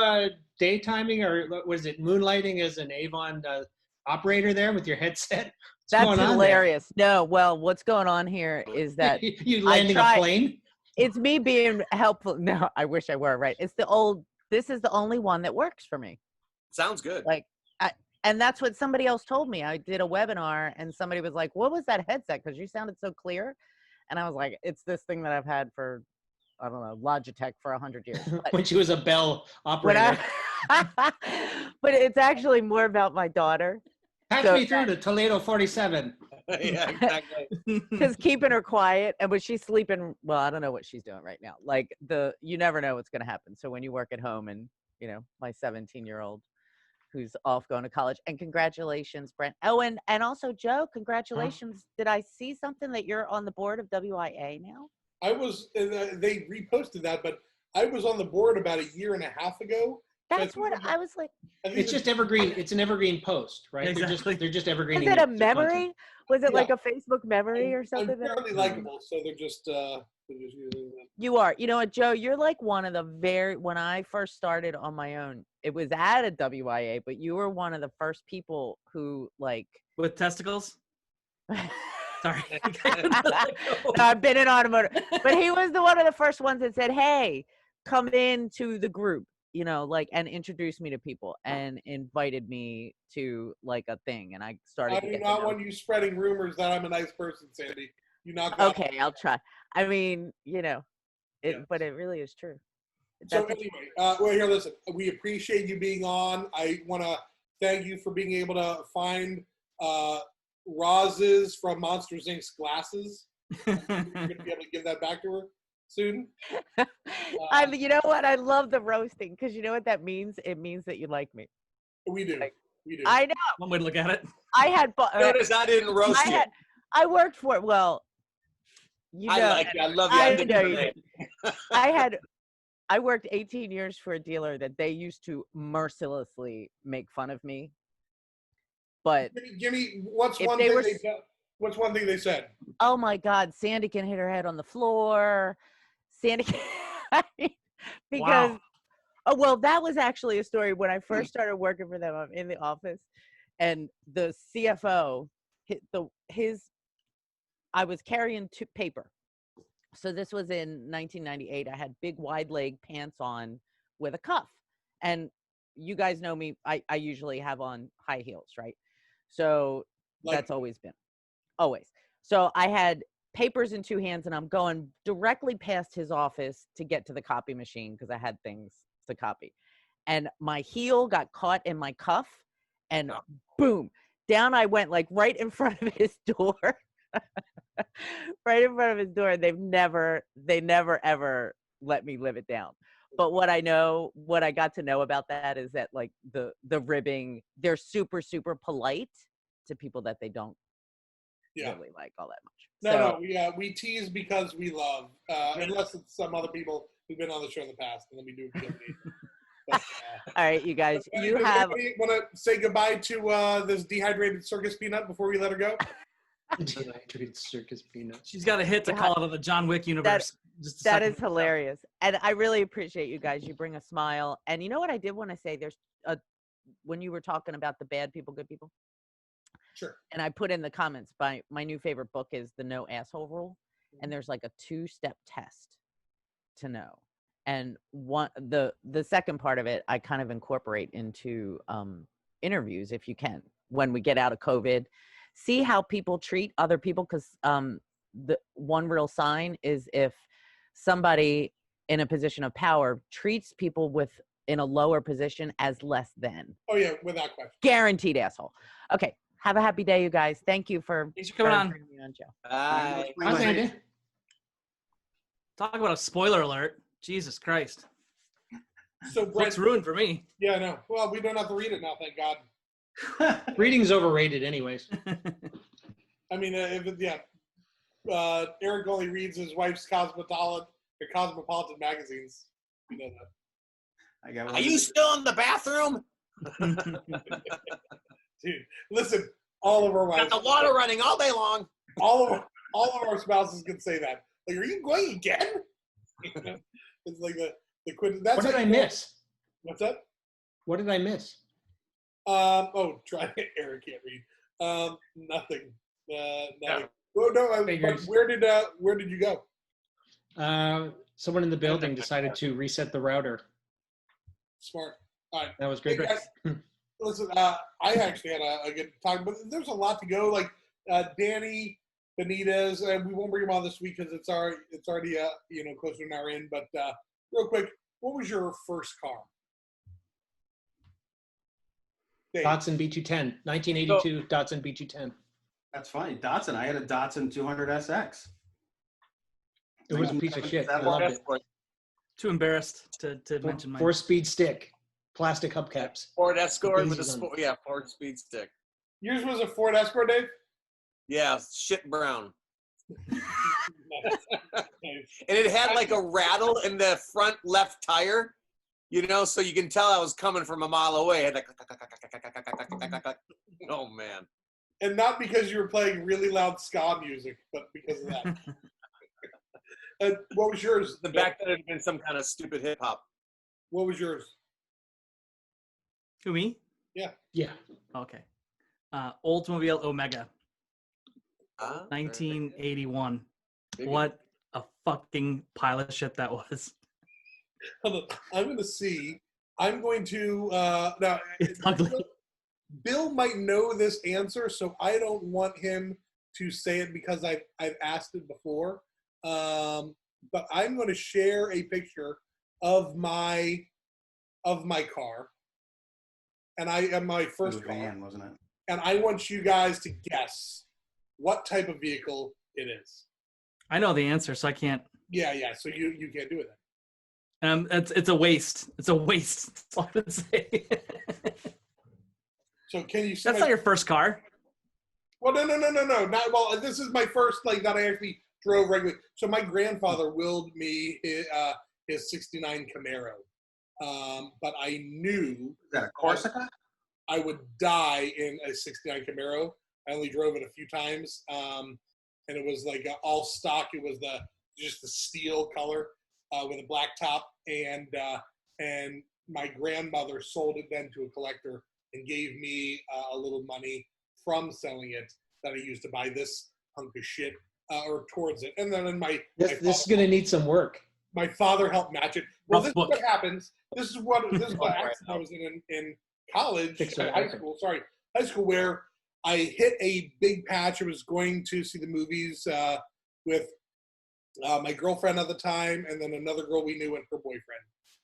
daytiming or what is it, moonlighting as an Avon operator there with your headset? What's That's going on hilarious. No, well, what's going on here is there? that You landing a tried- plane? it's me being helpful. No, I wish I were, right. This is the only one that works for me. Sounds good. Like, and that's what somebody else told me. I did a webinar and somebody was like, what was that headset? Because you sounded so clear. And I was like, it's this thing that I've had for, I don't know, Logitech for 100 years. But, When she was a Bell operator. but it's actually more about my daughter. Patch so- me through to Toledo 47. Yeah, exactly. Because keeping her quiet, and when she's sleeping, well, I don't know what she's doing right now. Like you never know what's going to happen. So when you work at home, and my 17-year-old who's off going to college, and congratulations, Brent. Oh, and also Joe, congratulations. Did I see something that you're on the board of WIA now? I was. They reposted that, but I was on the board about a year and a half ago. That's what I was like. It's just evergreen. It's an evergreen post, right? Exactly. They're just evergreen. Was it a memory? Was it Yeah. like a Facebook memory or something? I'm fairly likable, so they're just using that. You are. You know what, Joe? You're like one of the when I first started on my own, it was at a WIA, but you were one of the first people who like. With testicles? Sorry. No, I've been in automotive, but he was one of the first ones that said, "Hey, come into the group," and introduced me to people and invited me to like a thing, and I started. I do not want you spreading rumors that I'm a nice person, Sandy. You not. Okay, I'll try. I mean, Yeah. but it really is true. So anyway, well, here, listen. We appreciate you being on. I want to thank you for being able to find Roz's from Monsters Inc.'s glasses. You're going to be able to give that back to her soon. You know what? I love the roasting because you know what that means? It means that you like me. We do. We do. I know. One way to look at it. I had. Notice I didn't roast you. I worked for it. Well, I like you. I love you. I know you did. I worked 18 years for a dealer that they used to mercilessly make fun of me. But give me what's one thing they said? Oh my God, Sandy can hit her head on the floor. Sandy can, because Wow. Oh well, that was actually a story when I first started working for them. I'm in the office, and the CFO I was carrying paper, So this was in 1998. I had big wide leg pants on with a cuff. And you guys know me, I usually have on high heels, right? So that's always been, always. So I had papers in two hands and I'm going directly past his office to get to the copy machine because I had things to copy. And my heel got caught in my cuff and boom, down I went, like right in front of his door. Right in front of his door. They never ever let me live it down. But what I got to know about that is that like the ribbing, they're super, super polite to people that they don't really like all that much. We tease because we love, unless it's some other people who've been on the show in the past, and then we do PMD. But, all right, you guys, you have. Want to say goodbye to this dehydrated circus peanut before we let her go? Dehydrated circus peanut. She's got a hit to call it of the John Wick universe. That is hilarious. And I really appreciate you guys. You bring a smile. And you know what I did want to say? There's when you were talking about the bad people, good people. Sure. And I put in the comments, my new favorite book is The No Asshole Rule. And there's like a 2-step test to know. And the second part of it, I kind of incorporate into interviews if you can. When we get out of COVID, see how people treat other people, because the one real sign is if somebody in a position of power treats people in a lower position as less than. Oh yeah, without question. Guaranteed asshole. Okay, have a happy day, you guys. Thank you for coming on. bringing me on, Joe. Bye. How's Andy? Talk about a spoiler alert. Jesus Christ. So Brent's ruined for me. Yeah, I know. Well, we don't have to read it now, thank God. Reading's overrated anyways. I mean, Eric only reads his wife's cosmopolitan magazines. You know that. Are you still in the bathroom? Dude, listen, all of our wives. Got the water running all day long. All of our spouses can say that. Like, are you going again? It's like the quid. That's what did I miss? What's that? What did I miss? Try it. Eric can't read. Nothing. Nothing. Oh, no. Where did you go? Someone in the building decided to reset the router. Smart. All right. That was great. Hey guys, listen, I actually had a good time, but there's a lot to go. Like Danny Benitez, and we won't bring him on this week because it's already close to an hour in. But real quick, what was your first car? Dave. Datsun B210, 1982 Datsun B210. That's funny. Datsun. I had a Datsun 200 SX. It was a piece of shit. I loved it. Too embarrassed to mention mine. 4-speed stick, plastic hubcaps. Ford Escort with a Ford Speed Stick. Yours was a Ford Escort, Dave? Yeah, shit brown. And it had like a rattle in the front left tire, so you can tell I was coming from a mile away. It had like, oh man. And not because you were playing really loud ska music, but because of that. And what was yours? The back then it had been some kind of stupid hip hop. What was yours? Who, me? Yeah. Yeah. Okay. Oldsmobile Omega. 1981. What a fucking pile of shit that was. Hold on. I'm going to now. It's ugly. Bill might know this answer, so I don't want him to say it because I've asked it before. But I'm going to share a picture of my car, and my first car, van, wasn't it? and I want you guys to guess what type of vehicle it is. I know the answer, so I can't. Yeah. So you can't do it then. It's a waste. It's a waste. That's all I would say. So can you see That's not your first car. Well, no. Well, this is my first that I actually drove regularly. So my grandfather willed me his '69 Camaro, but I knew Is that a Corsica? I would die in a '69 Camaro. I only drove it a few times, and it was like all stock. It was just the steel color with a black top, and my grandmother sold it then to a collector and gave me a little money from selling it that I used to buy this hunk of shit. or towards it. And then This is going to need some work. my father helped match it. Well, Rough this book. is what happens. This is what accident I was in college, high school, where I hit a big patch. I was going to see the movies with my girlfriend at the time, and then another girl we knew and her boyfriend.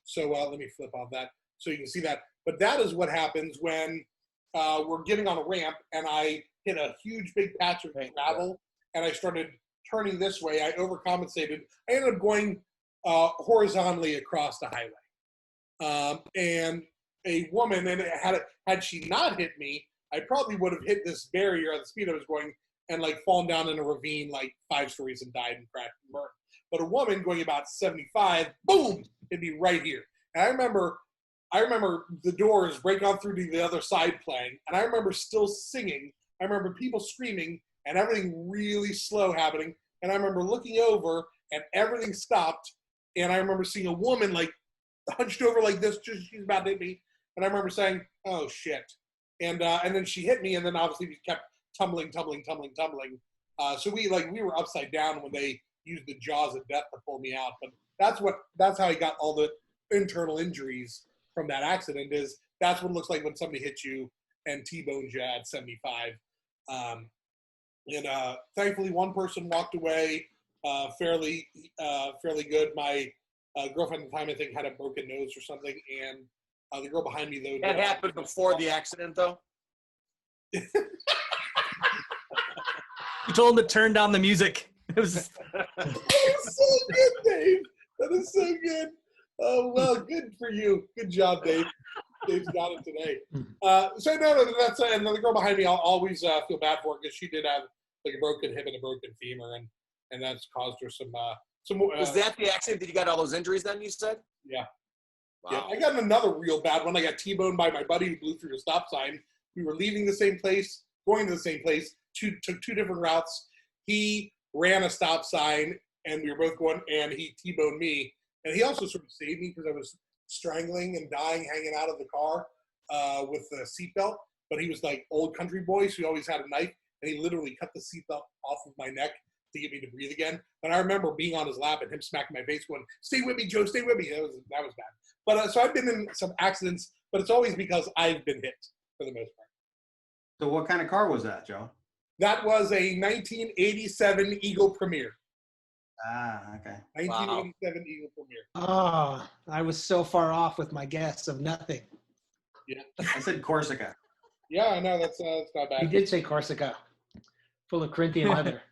So let me flip off that so you can see that. But that is what happens when we're getting on a ramp, and I hit a huge big patch of gravel, and I started turning this way. I overcompensated. I ended up going horizontally across the highway. And a woman, and had she not hit me, I probably would have hit this barrier at the speed I was going and like fallen down in a ravine like 5 stories and died and crashed and burned. But a woman going about 75, boom, hit me right here. And I remember the doors breaking on through to the other side playing, and I remember still singing. I remember people screaming and everything really slow happening. And I remember looking over and everything stopped. And I remember seeing a woman like hunched over like this, just she's about to hit me. And I remember saying, "Oh shit!" And then she hit me, and then obviously we kept tumbling. So we were upside down when they used the jaws of death to pull me out. But that's how I got all the internal injuries from that accident. Is that's what it looks like when somebody hits you and T-bones you at 75. Thankfully, one person walked away fairly good. My girlfriend at the time, I think, had a broken nose or something, and the girl behind me, though. That happened before the accident, though? You told him to turn down the music. It was That is so good, Dave. That is so good. Oh, well, good for you. Good job, Dave. Dave's got it today. That's and the girl behind me, I'll always feel bad for her because she did have like a broken hip and a broken femur, and that's caused her some. Was that the accident that you got all those injuries then, you said? Yeah. Wow. Yeah, I got another real bad one. I got T-boned by my buddy who blew through a stop sign. We were leaving the same place, going to the same place, took 2 different routes. He ran a stop sign, and we were both going, and he T-boned me. And he also sort of saved me because I was strangling and dying, hanging out of the car with the seatbelt. But he was like old country boy, so he always had a knife, and he literally cut the seatbelt off of my neck to get me to breathe again. And I remember being on his lap and him smacking my face going, "Stay with me, Joe, stay with me." That was bad. But so I've been in some accidents, but it's always because I've been hit for the most part. So what kind of car was that, Joe? That was a 1987 Eagle Premier. Ah, okay. 1987 Eagle Premier. Oh, I was so far off with my guess of nothing. Yeah. I said Corsica. Yeah, I know that's not bad. You did say Corsica, full of Corinthian leather.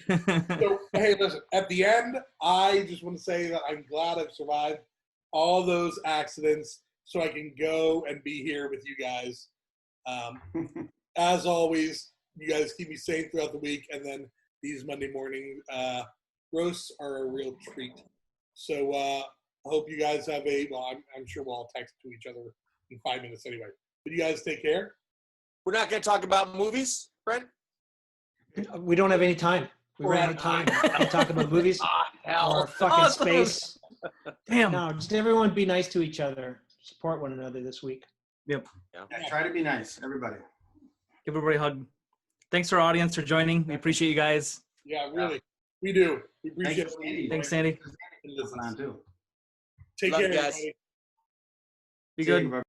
So, hey, listen, at the end, I just want to say that I'm glad I've survived all those accidents so I can go and be here with you guys. As always, you guys keep me safe throughout the week, and then these Monday morning roasts are a real treat. So I hope you guys have I'm sure we'll all text to each other in 5 minutes anyway. But you guys take care. We're not going to talk about movies, Brent? We don't have any time. We ran out of time to talk about movies or fucking space. damn. No, just everyone be nice to each other. Support one another this week. Yep. Yeah, try to be nice, everybody. Give everybody a hug. Thanks to our audience for joining. We appreciate you guys. Yeah, really. We do. We appreciate it. Sandy. Thanks, Sandy. Listen on too. Take Love care, you guys. everybody. Be See you, good. bye.